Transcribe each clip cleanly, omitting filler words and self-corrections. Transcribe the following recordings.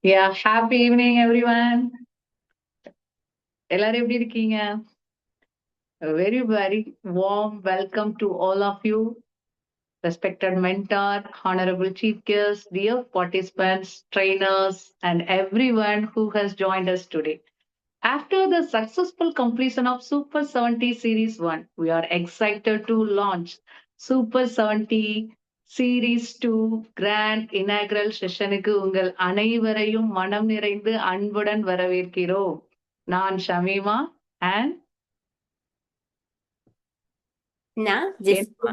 Yeah, happy evening everyone. எல்லாரும் எப்படி இருக்கீங்க? A very warm welcome to all of you, respected mentor, honorable chief guests, dear participants, trainers, and everyone who has joined us today. After the successful completion of Super 70 Series 1, we are excited to launch Super 70 Series 2 Grand Inaugural Sessionக்கு உங்கள் அனைவரையும் மனம் நிறைந்து அன்புடன் வரவேற்கிறோம். நான் Shamima and நான் ஜெஸ்மா.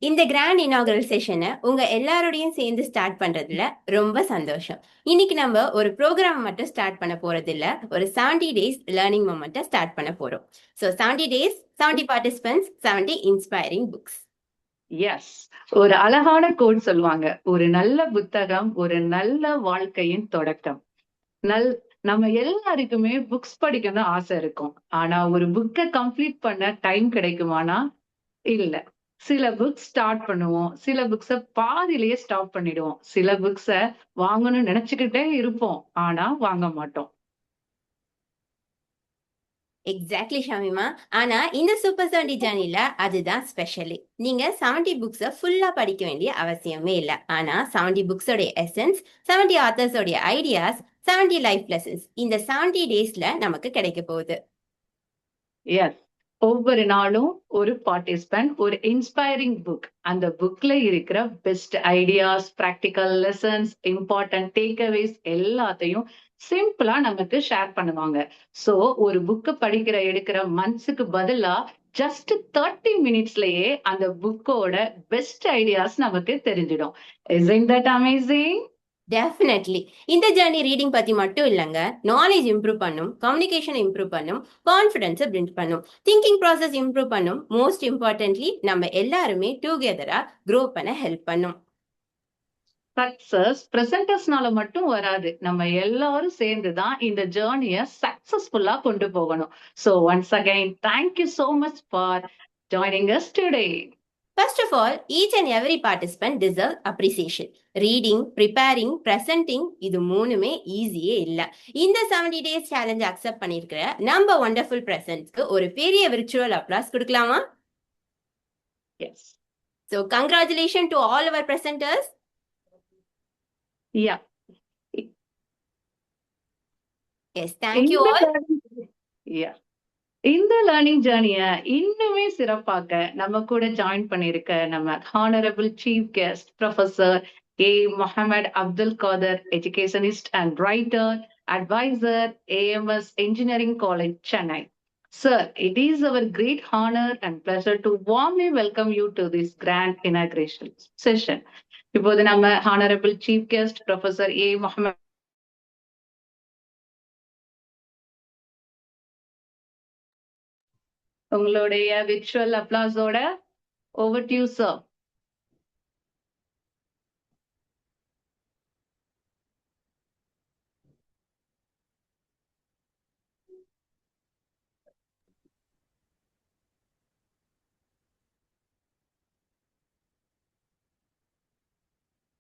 இந்த grand inaugural செஷனை உங்க எல்லாரோடையும் சேர்ந்து ஸ்டார்ட் பண்றதுல ரொம்ப சந்தோஷம். இன்னைக்கு நம்ம ஒரு ப்ரோக்ராம் மட்டும் ஸ்டார்ட் பண்ண போறது இல்ல, ஒரு 70 days லேர்னிங் மொமெண்ட்டை ஸ்டார்ட் பண்ண போறோம். So 70 days, 70 participants, 70 inspiring books. Yes, ஒரு அழகான கோட் சொல்லுவாங்க, ஒரு நல்ல புத்தகம் ஒரு நல்ல வாழ்க்கையின் தொடக்கம். நம்ம எல்லாருக்குமே புக்ஸ் படிக்கணும்னு ஆசை இருக்கும். ஆனா ஒரு புக்கை கம்ப்ளீட் பண்ண டைம் கிடைக்குமானா இல்ல. சில புக்ஸ் ஸ்டார்ட் பண்ணுவோம், சில புக்ஸ பாதியிலேயே ஸ்டாப் பண்ணிடுவோம், சில புக்ஸ வாங்கணும்னு நினைச்சுக்கிட்டே இருப்போம், ஆனா வாங்க மாட்டோம். எக்ஸாக்ட்லி ஷமிமா. ஆனா இந்த சூப்பர் 70 ஜர்னில அதுதான் ஸ்பெஷலி. நீங்க 70 புக்ஸை ஃபுல்லா படிக்க வேண்டிய அவசியமே இல்லை. ஆனா 70 புக்ஸோடைய எசன்ஸ், 70 ஆத்தர்ஸோடைய ஐடியாஸ், 70 லைஃப் லெசன்ஸ் இந்த 70 டேஸ்ல நமக்கு கிடைக்க போகுது. எஸ், ஒவ்வொரு நாளும் ஒரு பார்ட்டிசிபென்ட் ஒரு இன்ஸ்பைரிங் புக், அந்த புக்ல இருக்கிற best ideas, practical lessons, important takeaways எல்லாத்தையும் சிம்பிளா நமக்கு ஷேர் பண்ணுவாங்க. சோ ஒரு புக்கு படிக்கிற எடுக்கிற மந்த்ஸுக்கு பதிலா ஜஸ்ட் 30 மினிட்ஸ்லயே அந்த புக்கோட பெஸ்ட் ஐடியாஸ் நமக்கு தெரிஞ்சிடும். Isn't that amazing? டெஃபினெட்லி. இந்த ஜர்னி ரீடிங் பத்தி மட்டும் இல்லைங்க, நாலேஜ் இம்ப்ரூவ் பண்ணும், கம்யூனிகேஷன் இம்ப்ரூவ் பண்ணும், கான்ஃபிடன்ஸை பில்ட் பண்ணும், திங்கிங் ப்ராசஸ் இம்ப்ரூவ் பண்ணும், மோஸ்ட் இம்பார்ட்டன்ட்லி நம்ம எல்லாருமே டுகெதரா க்ரோ பண்ண ஹெல்ப் பண்ணும். சக்சஸ் பிரசன்டர்ஸ்னால மட்டும் வராது, நம்ம எல்லாரும் சேர்ந்துதான் இந்த ஜேர்னியை சக்சஸ்ஃபுல்லா கொண்டு போகணும். So once again, thank you so much for joining us today. First of all, each and every participant deserve appreciation. Reading, preparing, presenting இது மூணுமே ஈஸியே இல்ல. இந்த 70 days challenge அக்செப்ட் பண்ணிருக்கிற நம்ம wonderful presentக்கு ஒரு பெரிய virtual applause கொடுக்கலாமா? Yes. So congratulations to all our presenters. Yeah. Yes, thank you all. Yeah. இந்த learning ஜேர்னிய இன்னுமே சிறப்பாக்க நம்ம கூட ஜாயின் பண்ணிருக்க நம்ம honourable chief guest professor A. Muhammad Abdul Khader, educationist and writer, advisor, AMS Engineering College, Chennai. Sir, it is our great honor and pleasure to warmly welcome you to this grand inauguration session. இப்போது நம்ம honourable chief guest professor A. Muhammad உங்களுடைய virtual அப்ளாஸோட over to you sir.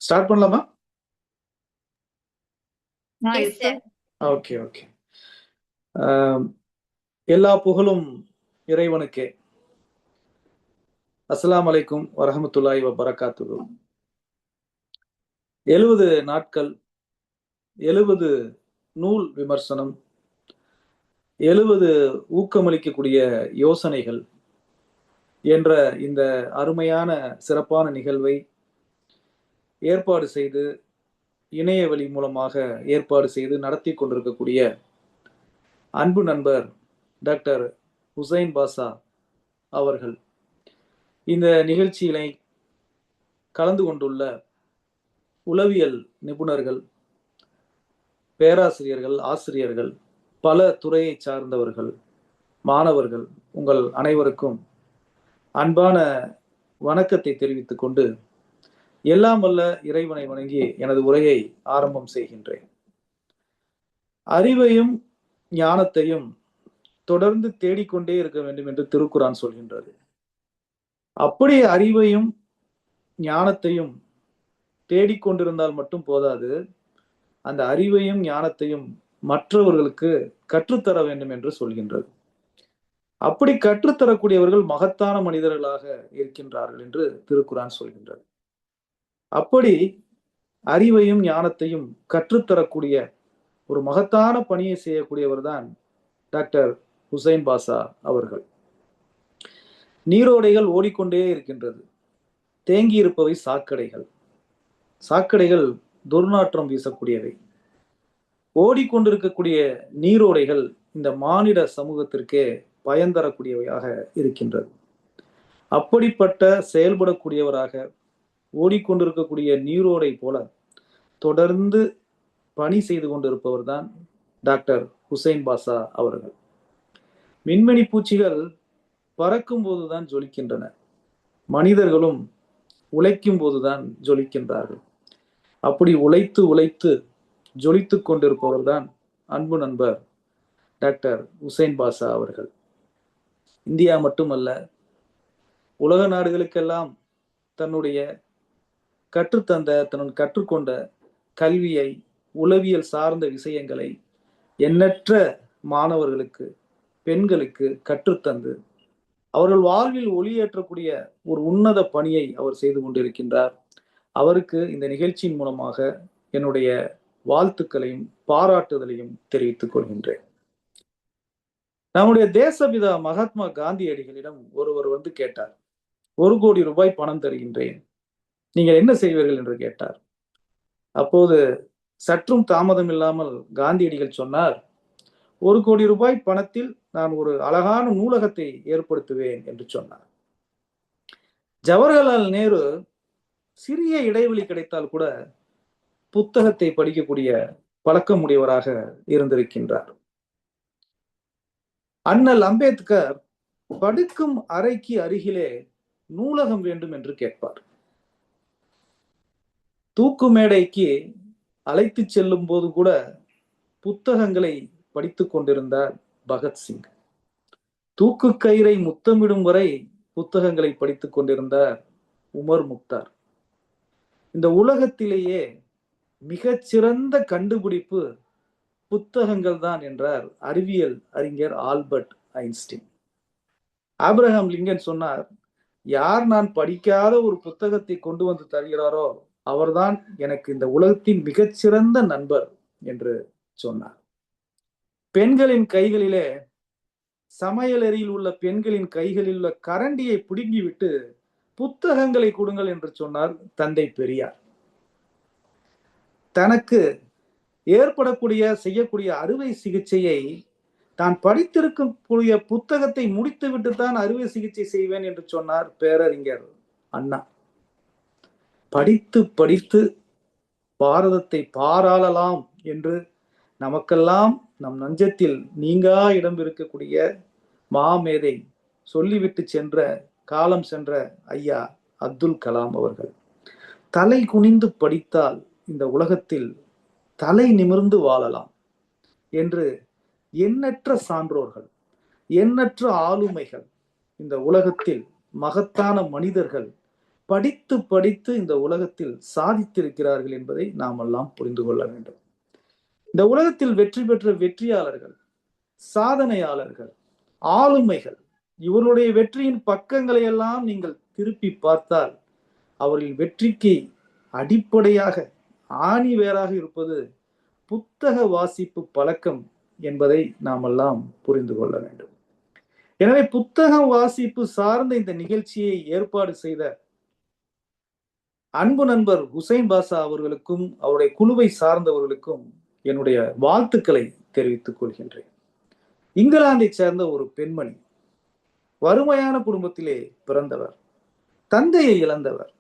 Start பண்ணலாமா? Okay okay. எல்லா புகழும் இறைவனுக்கே. அஸ்ஸலாமு அலைக்கும் வரஹ்மத்துல்லாஹி வபரகாத்துஹு. 70 நாட்கள், 70 நூல் விமர்சனம், 70 ஊக்கமளிக்கக்கூடிய யோசனைகள் என்ற இந்த அருமையான சிறப்பான நிகழ்வை ஏற்பாடு செய்து, இணைய வழி மூலமாக ஏற்பாடு செய்து நடத்தி கொண்டிருக்கக்கூடிய அன்பு நண்பர் டாக்டர் ஹுசைன் பாஷா அவர்கள், இந்த நிகழ்ச்சியினை கலந்து கொண்டுள்ள உளவியல் நிபுணர்கள், பேராசிரியர்கள், ஆசிரியர்கள், பல துறையை சார்ந்தவர்கள், மாணவர்கள், உங்கள் அனைவருக்கும் அன்பான வணக்கத்தை தெரிவித்துக் கொண்டு எல்லாம் வல்ல இறைவனை வணங்கி எனது உரையை ஆரம்பம் செய்கின்றேன். அறிவையும் ஞானத்தையும் தொடர்ந்து தேடிக்கொண்டே இருக்க வேண்டும் என்று திருக்குரான் சொல்கின்றது. அப்படி அறிவையும் ஞானத்தையும் தேடிக்கொண்டிருந்தால் மட்டும் போதாது, அந்த அறிவையும் ஞானத்தையும் மற்றவர்களுக்கு கற்றுத்தர வேண்டும் என்று சொல்கின்றது. அப்படி கற்றுத்தரக்கூடியவர்கள் மகத்தான மனிதர்களாக இருக்கின்றார்கள் என்று திருக்குரான் சொல்கின்றது. அப்படி அறிவையும் ஞானத்தையும் கற்றுத்தரக்கூடிய ஒரு மகத்தான பணியை செய்யக்கூடியவர் தான் டாக்டர் ஹுசைன் பாஷா அவர்கள். நீரோடைகள் ஓடிக்கொண்டே இருக்கின்றது. தேங்கி இருப்பவை சாக்கடைகள். சாக்கடைகள் துர்நாற்றம் வீசக்கூடியவை. ஓடிக்கொண்டிருக்கக்கூடிய நீரோடைகள் இந்த மானிட சமூகத்திற்கே பயன் தரக்கூடியவையாக இருக்கின்றது. அப்படிப்பட்ட செயல்படக்கூடியவராக ஓடிக்கொண்டிருக்கக்கூடிய நீரோடை போல தொடர்ந்து பணி செய்து கொண்டிருப்பவர் தான் டாக்டர் ஹுசைன் பாஷா அவர்கள். மின்மினி பூச்சிகள் பறக்கும் போதுதான் ஜொலிக்கின்றன. மனிதர்களும் உழைக்கும் போதுதான் ஜொலிக்கின்றார்கள். அப்படி உழைத்து உழைத்து ஜொலித்து கொண்டிருப்பவர் தான் அன்பு நண்பர் டாக்டர் ஹுசைன் பாஷா அவர்கள். இந்தியா மட்டுமல்ல, உலக நாடுகளுக்கெல்லாம் தன்னுடைய கற்றுக்கொண்ட கல்வியை, உளவியல் சார்ந்த விஷயங்களை எண்ணற்ற மாணவர்களுக்கு, பெண்களுக்கு கற்றுத்தந்து அவர்கள் வாழ்வில் ஒளியேற்றக்கூடிய ஒரு உன்னத பணியை அவர் செய்து கொண்டிருக்கின்றார். அவருக்கு இந்த நிகழ்ச்சியின் மூலமாக என்னுடைய வாழ்த்துக்களையும் பாராட்டுதலையும் தெரிவித்துக் கொள்கின்றேன். நம்முடைய தேசபிதா மகாத்மா காந்தியடிகளிடம் ஒருவர் வந்து கேட்டார், 1 கோடி ரூபாய் பணம் தருகின்றேன், நீங்கள் என்ன செய்வீர்கள் என்று கேட்டார். அப்போது சற்றும் தாமதம் இல்லாமல் காந்தியடிகள் சொன்னார், 1 கோடி ரூபாய் பணத்தில் நான் ஒரு அழகான நூலகத்தை ஏற்படுத்துவேன் என்று சொன்னார். ஜவஹர்லால் நேரு சிறிய இடைவெளி கிடைத்தால் கூட புத்தகத்தை படிக்கக்கூடிய பழக்கமுடையவராக இருந்திருக்கின்றார். அண்ணல் அம்பேத்கர் படுக்கும் அறைக்கு அருகிலே நூலகம் வேண்டும் என்று கேட்பார். தூக்கு மேடைக்கு அழைத்து செல்லும் போது கூட புத்தகங்களை படித்துக் கொண்டிருந்தார் பகத்சிங். தூக்கு கயிறை முத்தமிடும் வரை புத்தகங்களை படித்துக் கொண்டிருந்தார் உமர் முக்தார். இந்த உலகத்திலேயே மிகச்சிறந்த கண்டுபிடிப்பு புத்தகங்கள் தான் என்றார் அறிவியல் அறிஞர் ஆல்பர்ட் ஐன்ஸ்டீன். ஆப்ரஹாம் லிங்கன் சொன்னார், யார் நான் படிக்காத ஒரு புத்தகத்தை கொண்டு வந்து தருகிறாரோ அவர்தான் எனக்கு இந்த உலகத்தின் மிகச்சிறந்த நண்பர் என்று சொன்னார். பெண்களின் கைகளிலே, சமையலறையில் உள்ள பெண்களின் கைகளில் உள்ள கரண்டியை பிடுங்கிவிட்டு புத்தகங்களை கொடுங்கள் என்று சொன்னார் தந்தை பெரியார். தனக்கு செய்யக்கூடிய அறுவை சிகிச்சையை தான் படித்திருக்கக்கூடிய புத்தகத்தை முடித்துவிட்டு தான் அறுவை சிகிச்சை செய்வேன் என்று சொன்னார் பேரறிஞர் அண்ணா. படித்து படித்து பாரதத்தை பாராளலாம் என்று நமக்கெல்லாம் நம் நெஞ்சத்தில் நீங்கா இடம் இருக்கக்கூடிய மாமேதை சொல்லிவிட்டு காலம் சென்ற ஐயா அப்துல் கலாம் அவர்கள். தலை குனிந்து படித்தால் இந்த உலகத்தில் தலை நிமிர்ந்து வாழலாம் என்று எண்ணற்ற சான்றோர்கள், எண்ணற்ற ஆளுமைகள், இந்த உலகத்தில் மகத்தான மனிதர்கள் படித்து படித்து இந்த உலகத்தில் சாதித்திருக்கிறார்கள் என்பதை நாம் எல்லாம் புரிந்து கொள்ள வேண்டும். இந்த உலகத்தில் வெற்றி பெற்ற வெற்றியாளர்கள், சாதனையாளர்கள், ஆளுமைகள், இவருடைய வெற்றியின் பக்கங்களை எல்லாம் நீங்கள் திருப்பி பார்த்தால் அவர்களின் வெற்றிக்கு அடிப்படையாக ஆணி வேறாக இருப்பது புத்தக வாசிப்பு பழக்கம் என்பதை நாம் எல்லாம் புரிந்து கொள்ள வேண்டும். எனவே புத்தகம் வாசிப்பு சார்ந்த இந்த நிகழ்ச்சியை ஏற்பாடு செய்த அன்பு நண்பர் ஹுசைன் பாஷா அவர்களுக்கும் அவருடைய குழுவை சார்ந்தவர்களுக்கும் என்னுடைய வாழ்த்துக்களை தெரிவித்துக் கொள்கின்றேன். இங்கிலாந்தை சேர்ந்த ஒரு பெண்மணி, வறுமையான குடும்பத்திலே பிறந்தவர், தந்தையை இழந்தவர்,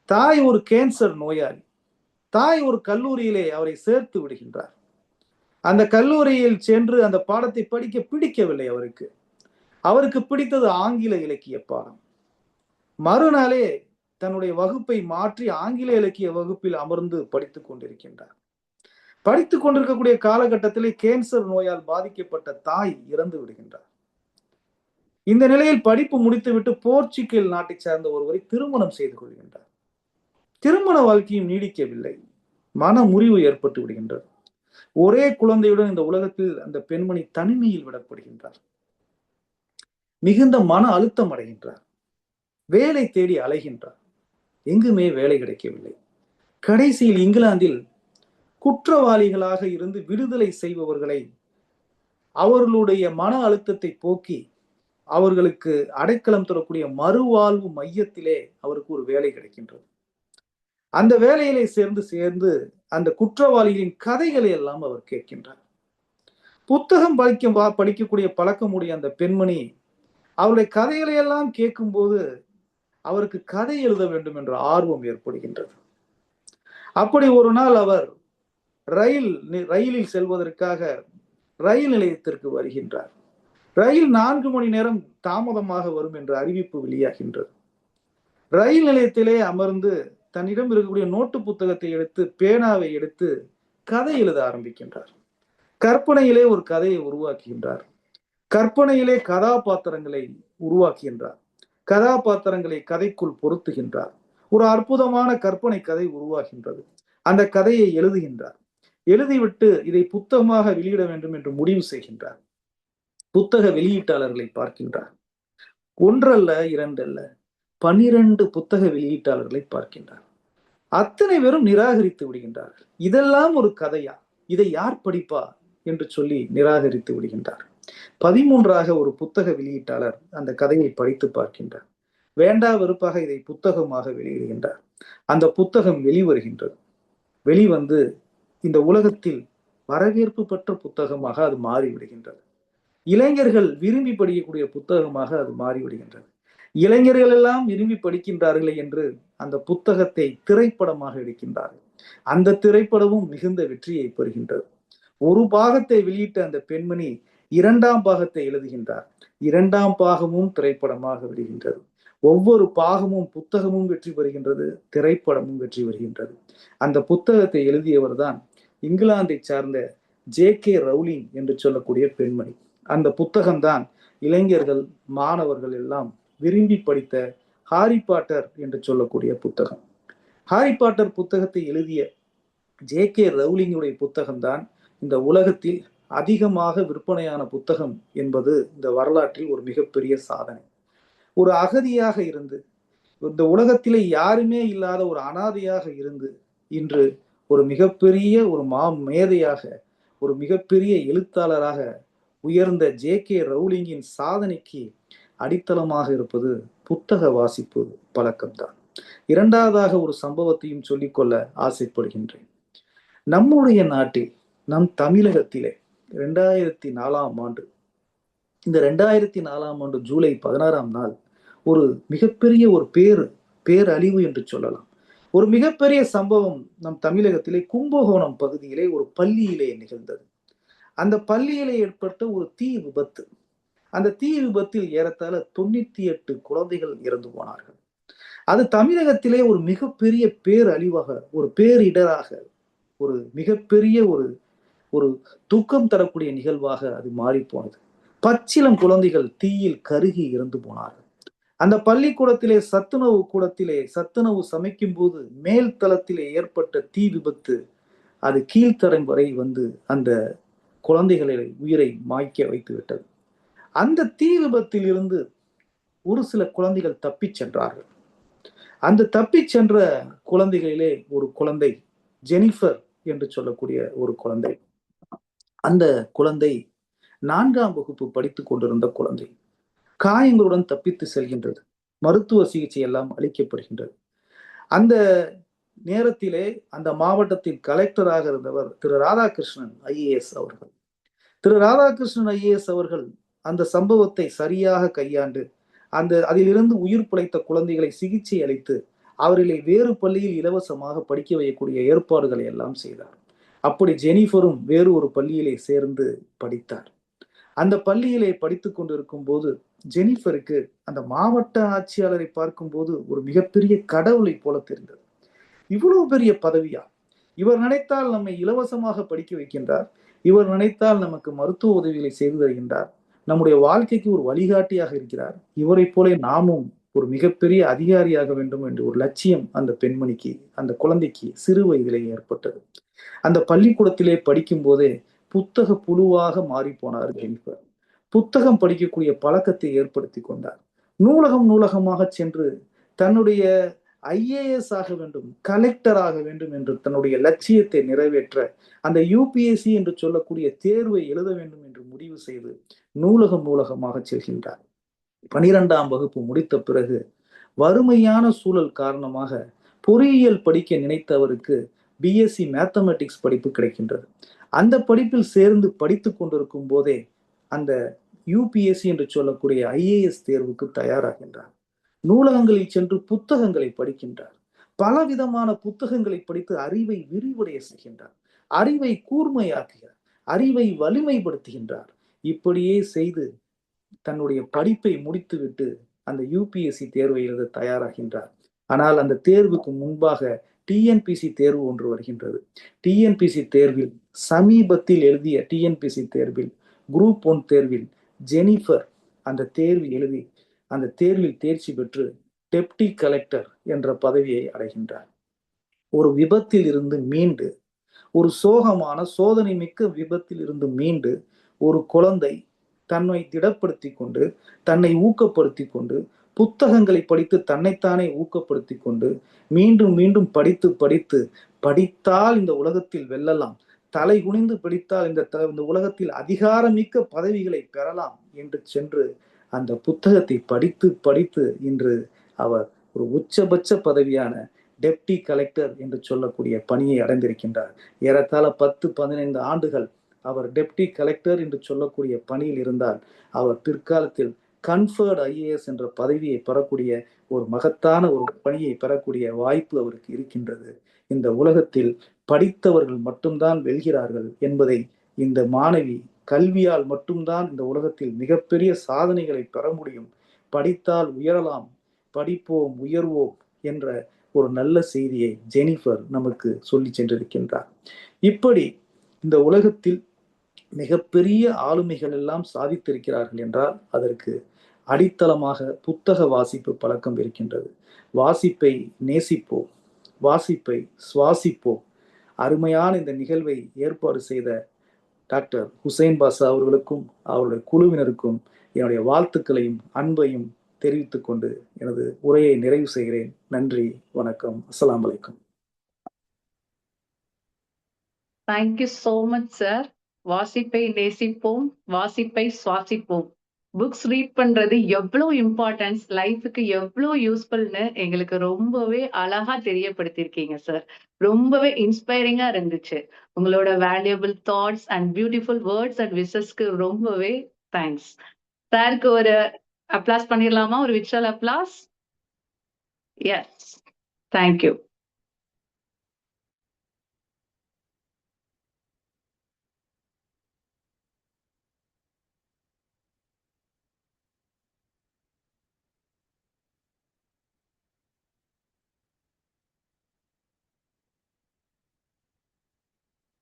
தாய் ஒரு கேன்சர் நோயாளி. தாய் ஒரு கல்லூரியிலே அவரை சேர்த்து விடுகின்றார். அந்த கல்லூரியில் சென்று அந்த பாடத்தை படிக்க பிடிக்கவில்லை அவருக்கு பிடித்தது ஆங்கில இலக்கிய பாடம். மறுநாளே தன்னுடைய வகுப்பை மாற்றி ஆங்கில இலக்கிய வகுப்பில் அமர்ந்து படித்துக் கொண்டிருக்கின்றார். படித்துக் கொண்டிருக்கக்கூடிய காலகட்டத்திலே கேன்சர் நோயால் பாதிக்கப்பட்ட தாய் இறந்து விடுகின்றார். இந்த நிலையில் படிப்பு முடித்துவிட்டு போர்ச்சுகல் நாட்டை சார்ந்த ஒருவரை திருமணம் செய்து கொள்கின்றார். திருமண வாழ்க்கையும் நீடிக்கவில்லை. மன முறிவு ஏற்பட்டு விடுகின்றது. ஒரே குழந்தையுடன் இந்த உலகத்தில் அந்த பெண்மணி தனிமையில் விடப்படுகின்றார். மிகுந்த மன அழுத்தம் அடைகின்றார். வேலை தேடி அலைகின்றார். எங்குமே வேலை கிடைக்கவில்லை. கடைசியில் இங்கிலாந்தில் குற்றவாளிகளாக இருந்து விடுதலை செய்பவர்களை அவர்களுடைய மன அழுத்தத்தை போக்கி அவர்களுக்கு அடைக்கலம் தரக்கூடிய மறுவாழ்வு மையத்திலே அவருக்கு ஒரு வேலை கிடைக்கின்றது. அந்த வேலையிலே சேர்ந்து அந்த குற்றவாளிகளின் கதைகளை எல்லாம் அவர் கேட்கின்றார். புத்தகம் படிக்கக்கூடிய பழக்கமுடைய அந்த பெண்மணி அவருடைய கதைகளை எல்லாம் கேட்கும்போது அவருக்கு கதை எழுத வேண்டும் என்ற ஆர்வம் ஏற்படுகின்றது. அப்படி ஒரு நாள் அவர் ரயிலில் செல்வதற்காக ரயில் நிலையத்திற்கு வருகின்றார். ரயில் 4 மணி நேரம் தாமதமாக வரும் என்ற அறிவிப்பு வெளியாகின்றது. ரயில் நிலையத்திலே அமர்ந்து தன்னிடம் இருக்கக்கூடிய நோட்டு புத்தகத்தை எடுத்து பேனாவை எடுத்து கதை எழுத ஆரம்பிக்கின்றார். கற்பனையிலே ஒரு கதையை உருவாக்குகின்றார். கற்பனையிலே கதாபாத்திரங்களை உருவாக்குகின்றார். கதாபாத்திரங்களை கதைக்குள் பொருத்துகின்றார். ஒரு அற்புதமான கற்பனை கதை உருவாகின்றது. அந்த கதையை எழுதுகின்றார். எழுதிவிட்டு இதை புத்தகமாக வெளியிட வேண்டும் என்று முடிவு செய்கின்றார். புத்தக வெளியீட்டாளர்களை பார்க்கின்றார். ஒன்றல்ல, இரண்டல்ல, 12 புத்தக வெளியீட்டாளர்களை பார்க்கின்றார். அத்தனை பேரும் நிராகரித்து விடுகின்றார்கள். இதெல்லாம் ஒரு கதையா, இதை யார் படிப்பா என்று சொல்லி நிராகரித்து விடுகின்றார். 13ஆக ஒரு புத்தக வெளியீட்டாளர் அந்த கதையை படித்து பார்க்கின்றார். வேண்டா வெறுப்பாக இதை புத்தகமாக வெளியிடுகின்றார். அந்த புத்தகம் வெளிவருகின்றது. வெளிவந்து இந்த உலகத்தில் வரவேற்பு பெற்ற புத்தகமாக அது மாறிவிடுகின்றது. இளைஞர்கள் விரும்பி படிக்கக்கூடிய புத்தகமாக அது மாறிவிடுகின்றது. இளைஞர்கள் எல்லாம் விரும்பி படிக்கின்றார்களே என்று அந்த புத்தகத்தை திரைப்படமாக எடுக்கின்றார்கள். அந்த திரைப்படமும் மிகுந்த வெற்றியை பெறுகின்றது. ஒரு பாகத்தை வெளியிட்ட அந்த பெண்மணி 2ஆம் பாகத்தை எழுதுகின்றார். 2ஆம் பாகமும் திரைப்படமாக விடுகின்றது. ஒவ்வொரு பாகமும் புத்தகமும் வெற்றி பெறுகின்றது, திரைப்படமும் வெற்றி பெறுகின்றது. அந்த புத்தகத்தை எழுதியவர் தான் இங்கிலாந்தை சார்ந்த JK ரவுலிங் என்று சொல்லக்கூடிய பெண்மணி. அந்த புத்தகம்தான் இளைஞர்கள், மாணவர்கள் எல்லாம் விரும்பி படித்த ஹாரி பாட்டர் என்று சொல்லக்கூடிய புத்தகம். ஹாரி பாட்டர் புத்தகத்தை எழுதிய JK ரவுலிங்குடைய புத்தகம்தான் இந்த உலகத்தில் அதிகமாக விற்பனையான புத்தகம் என்பது இந்த வரலாற்றில் ஒரு மிகப்பெரிய சாதனை. ஒரு அகதியாக இருந்து இந்த உலகத்திலே யாருமே இல்லாத ஒரு அனாதையாக இருந்து இன்று ஒரு மிகப்பெரிய ஒரு மேதையாக, ஒரு மிகப்பெரிய எழுத்தாளராக உயர்ந்த JK ரவுலிங்கின் சாதனைக்கு அடித்தளமாக இருப்பது புத்தக வாசிப்பு பழக்கம்தான். 2ஆவதாக ஒரு சம்பவத்தையும் சொல்லிக்கொள்ள ஆசைப்படுகின்றேன். நம்முடைய நாட்டில், நம் தமிழகத்திலே 2004ஆம் ஆண்டு, இந்த 2004ஆம் ஆண்டு ஜூலை 16ஆம் நாள் ஒரு மிகப்பெரிய ஒரு பேரழிவு என்று சொல்லலாம். ஒரு மிகப்பெரிய சம்பவம் நம் தமிழகத்திலே கும்பகோணம் பகுதியிலே ஒரு பள்ளியிலே நிகழ்ந்தது. அந்த பள்ளியிலே ஏற்பட்ட ஒரு தீ விபத்து. அந்த தீ விபத்தில் ஏறத்தாழ 98 குழந்தைகள் இறந்து போனார்கள். அது தமிழகத்திலே ஒரு மிகப்பெரிய பேரழிவாக, ஒரு பேரிடராக, ஒரு மிகப்பெரிய ஒரு துக்கம் தரக்கூடிய நிகழ்வாக அது மாறி போனது. பச்சிளம் குழந்தைகள் தீயில் கருகி இறந்து போனார்கள். அந்த பள்ளிக்கூடத்திலே சத்துணவு சமைக்கும் போது மேல் தளத்திலே ஏற்பட்ட தீ விபத்து அது கீழ்த்தரம் வரை வந்து அந்த குழந்தைகளை உயிரை மாய்க்க வைத்து விட்டது. அந்த தீ விபத்தில் இருந்து ஒரு சில குழந்தைகள் தப்பிச் சென்றார்கள். அந்த தப்பிச் சென்ற குழந்தைகளிலே ஒரு குழந்தை ஜெனிஃபர் என்று சொல்லக்கூடிய ஒரு குழந்தை. அந்த குழந்தை 4ஆம் வகுப்பு படித்துக் கொண்டிருந்த குழந்தை காயங்களுடன் தப்பித்து செல்கின்றது. மருத்துவ சிகிச்சை எல்லாம் அளிக்கப்படுகின்றது. அந்த நேரத்திலே அந்த மாவட்டத்தின் கலெக்டராக இருந்தவர் திரு ராதாகிருஷ்ணன் IAS அவர்கள். திரு ராதாகிருஷ்ணன் IAS அவர்கள் அந்த சம்பவத்தை சரியாக கையாண்டு அதிலிருந்து உயிர் பிழைத்த குழந்தைகளை சிகிச்சை அளித்து அவர்களை வேறு பள்ளியில் இலவசமாக படிக்க வைக்கக்கூடிய ஏற்பாடுகளை எல்லாம் செய்தார். அப்படி ஜெனிஃபரும் வேறு ஒரு பள்ளியிலே சேர்ந்து படித்தார். அந்த பள்ளியிலே படித்துக் கொண்டிருக்கும் போது ஜெனிஃபருக்கு அந்த மாவட்ட ஆட்சியாளரை பார்க்கும் போது ஒரு மிகப்பெரிய கடவுளை போல தெரிந்தது. இவ்வளவு பெரிய பதவியா? இவர் நினைத்தால் நம்மை இலவசமாக படிக்க வைக்கின்றார். இவர் நினைத்தால் நமக்கு மருத்துவ உதவிகளை செய்து தருகின்றார். நம்முடைய வாழ்க்கைக்கு ஒரு வழிகாட்டியாக இருக்கிறார். இவரை போல நாமும் ஒரு மிகப்பெரிய அதிகாரியாக வேண்டும் என்று ஒரு லட்சியம் அந்த பெண்மணிக்கு, அந்த குழந்தைக்கு சிறு வயதிலே ஏற்பட்டது. அந்த பள்ளிக்கூடத்திலே படிக்கும் போதே புத்தக புழுவாக மாறி போனார் ஜெனிஃபர். புத்தகம் படிக்கக்கூடிய பழக்கத்தை ஏற்படுத்தி கொண்டார். நூலகமாக சென்று தன்னுடைய ஐஏஎஸ் ஆக வேண்டும், கலெக்டர் ஆக வேண்டும் என்று தன்னுடைய லட்சியத்தை நிறைவேற்ற அந்த யூபிஎஸ்சி என்று சொல்லக்கூடிய தேர்வை எழுத வேண்டும் என்று முடிவு செய்து நூலகமாக செல்கின்றார். 12ஆம் வகுப்பு முடித்த பிறகு வறுமையான சூழல் காரணமாக பொறியியல் படிக்க நினைத்தவருக்கு பிஎஸ்சி மேத்தமெட்டிக்ஸ் படிப்பு கிடைக்கின்றது. அந்த படிப்பில் சேர்ந்து படித்து கொண்டிருக்கும் போதே அந்த யூபிஎஸ்சி என்று சொல்லக்கூடிய ஐஏஎஸ் தேர்வுக்கு தயாராகின்றார். நூலகங்களில் சென்று புத்தகங்களை படிக்கின்றார். பலவிதமான புத்தகங்களை படித்து அறிவை விரிவடைய செய்கின்றார், அறிவை கூர்மையாக்குகிறார், அறிவை வலிமைப்படுத்துகின்றார். இப்படியே செய்து தன்னுடைய படிப்பை முடித்துவிட்டு அந்த யூபிஎஸ்சி தேர்வை எழுத தயாராகின்றார். ஆனால் அந்த தேர்வுக்கு முன்பாக டிஎன்பிசி தேர்வு ஒன்று வருகின்றது. டிஎன்பிசி தேர்வில் சமீபத்தில் எழுதிய டிஎன்பிசி தேர்வில் குரூப் 1 தேர்வில் ஜெனிஃபர் அந்த தேர்வு எழுதி அந்த தேர்வில் தேர்ச்சி பெற்று டெப்டி கலெக்டர் என்ற பதவியை அடைகின்றார். ஒரு விபத்தில் இருந்து மீண்டு, ஒரு சோகமான சோதனை மிக்க விபத்தில் இருந்து மீண்டு ஒரு குழந்தை தன்னை திடப்படுத்தி கொண்டு, தன்னை ஊக்கப்படுத்தி கொண்டு, புத்தகங்களை படித்து தன்னைத்தானே ஊக்கப்படுத்தி கொண்டு மீண்டும் மீண்டும் படித்து படித்தால் இந்த உலகத்தில் வெல்லலாம், தலை குனிந்து படித்தால் இந்த உலகத்தில் அதிகாரமிக்க பதவிகளை பெறலாம் என்று சென்று அந்த புத்தகத்தை படித்து இன்று அவர் ஒரு உச்சபட்ச பதவியான டெப்டி கலெக்டர் என்று சொல்லக்கூடிய பணியை அடைந்திருக்கின்றார். ஏறத்தாழ 10-15 ஆண்டுகள் அவர் டெப்டி கலெக்டர் என்று சொல்லக்கூடிய பணியில் இருந்தால் அவர் பிற்காலத்தில் கன்ஃபர்ட் ஐஏஎஸ் என்ற பதவியை பெறக்கூடிய ஒரு மகத்தான ஒரு பணியை பெறக்கூடிய வாய்ப்பு அவருக்கு இருக்கின்றது. இந்த உலகத்தில் படித்தவர்கள் மட்டும்தான் வெல்கிறார்கள் என்பதை இந்த மாணவி கல்வியால் மட்டும்தான் இந்த உலகத்தில் மிகப்பெரிய சாதனைகளை பெற முடியும், படித்தால் உயரலாம், படிப்போம் உயர்வோம் என்ற ஒரு நல்ல செய்தியை ஜெனிஃபர் நமக்கு சொல்லி சென்றிருக்கின்றார். இப்படி இந்த உலகத்தில் மிகப்பெரிய ஆளுமைகள் எல்லாம் சாதித்திருக்கிறார்கள் என்றால் அதற்கு அடித்தளமாக புத்தக வாசிப்பு பழக்கம் இருக்கின்றது. வாசிப்பை நேசிப்போம், வாசிப்பை சுவாசிப்போம். அருமையான இந்த நிகழ்வை ஏற்பாடு செய்த டாக்டர் ஹுசைன் பாஷா அவர்களுக்கும் அவருடைய குழுவினருக்கும் என்னுடைய வாழ்த்துக்களையும் அன்பையும் தெரிவித்துக் கொண்டு எனது உரையை நிறைவு செய்கிறேன். நன்றி, வணக்கம், அஸ்ஸலாமு அலைக்கும். Thank you so much sir. வாசிப்பை நேசிப்போம், வாசிப்பை சுவாசிப்போம். புக்ஸ் ரீட் பண்றது எவ்வளவு இம்பார்ட்டன்ஸ், லைஃபுக்கு எவ்வளவு யூஸ்ஃபுல்னு எங்களுக்கு ரொம்பவே அழகா தெரியப்படுத்திருக்கீங்க சார். ரொம்பவே இன்ஸ்பைரிங்கா இருந்துச்சு. உங்களோட valuable thoughts and beautiful words and விஷஸ்க்கு ரொம்பவே தேங்க்ஸ். சாருக்கு ஒரு அப்ளாஸ் பண்ணிடலாமா? ஒரு விர்ச்சுவல் அப்ளாஸ். S, thank you.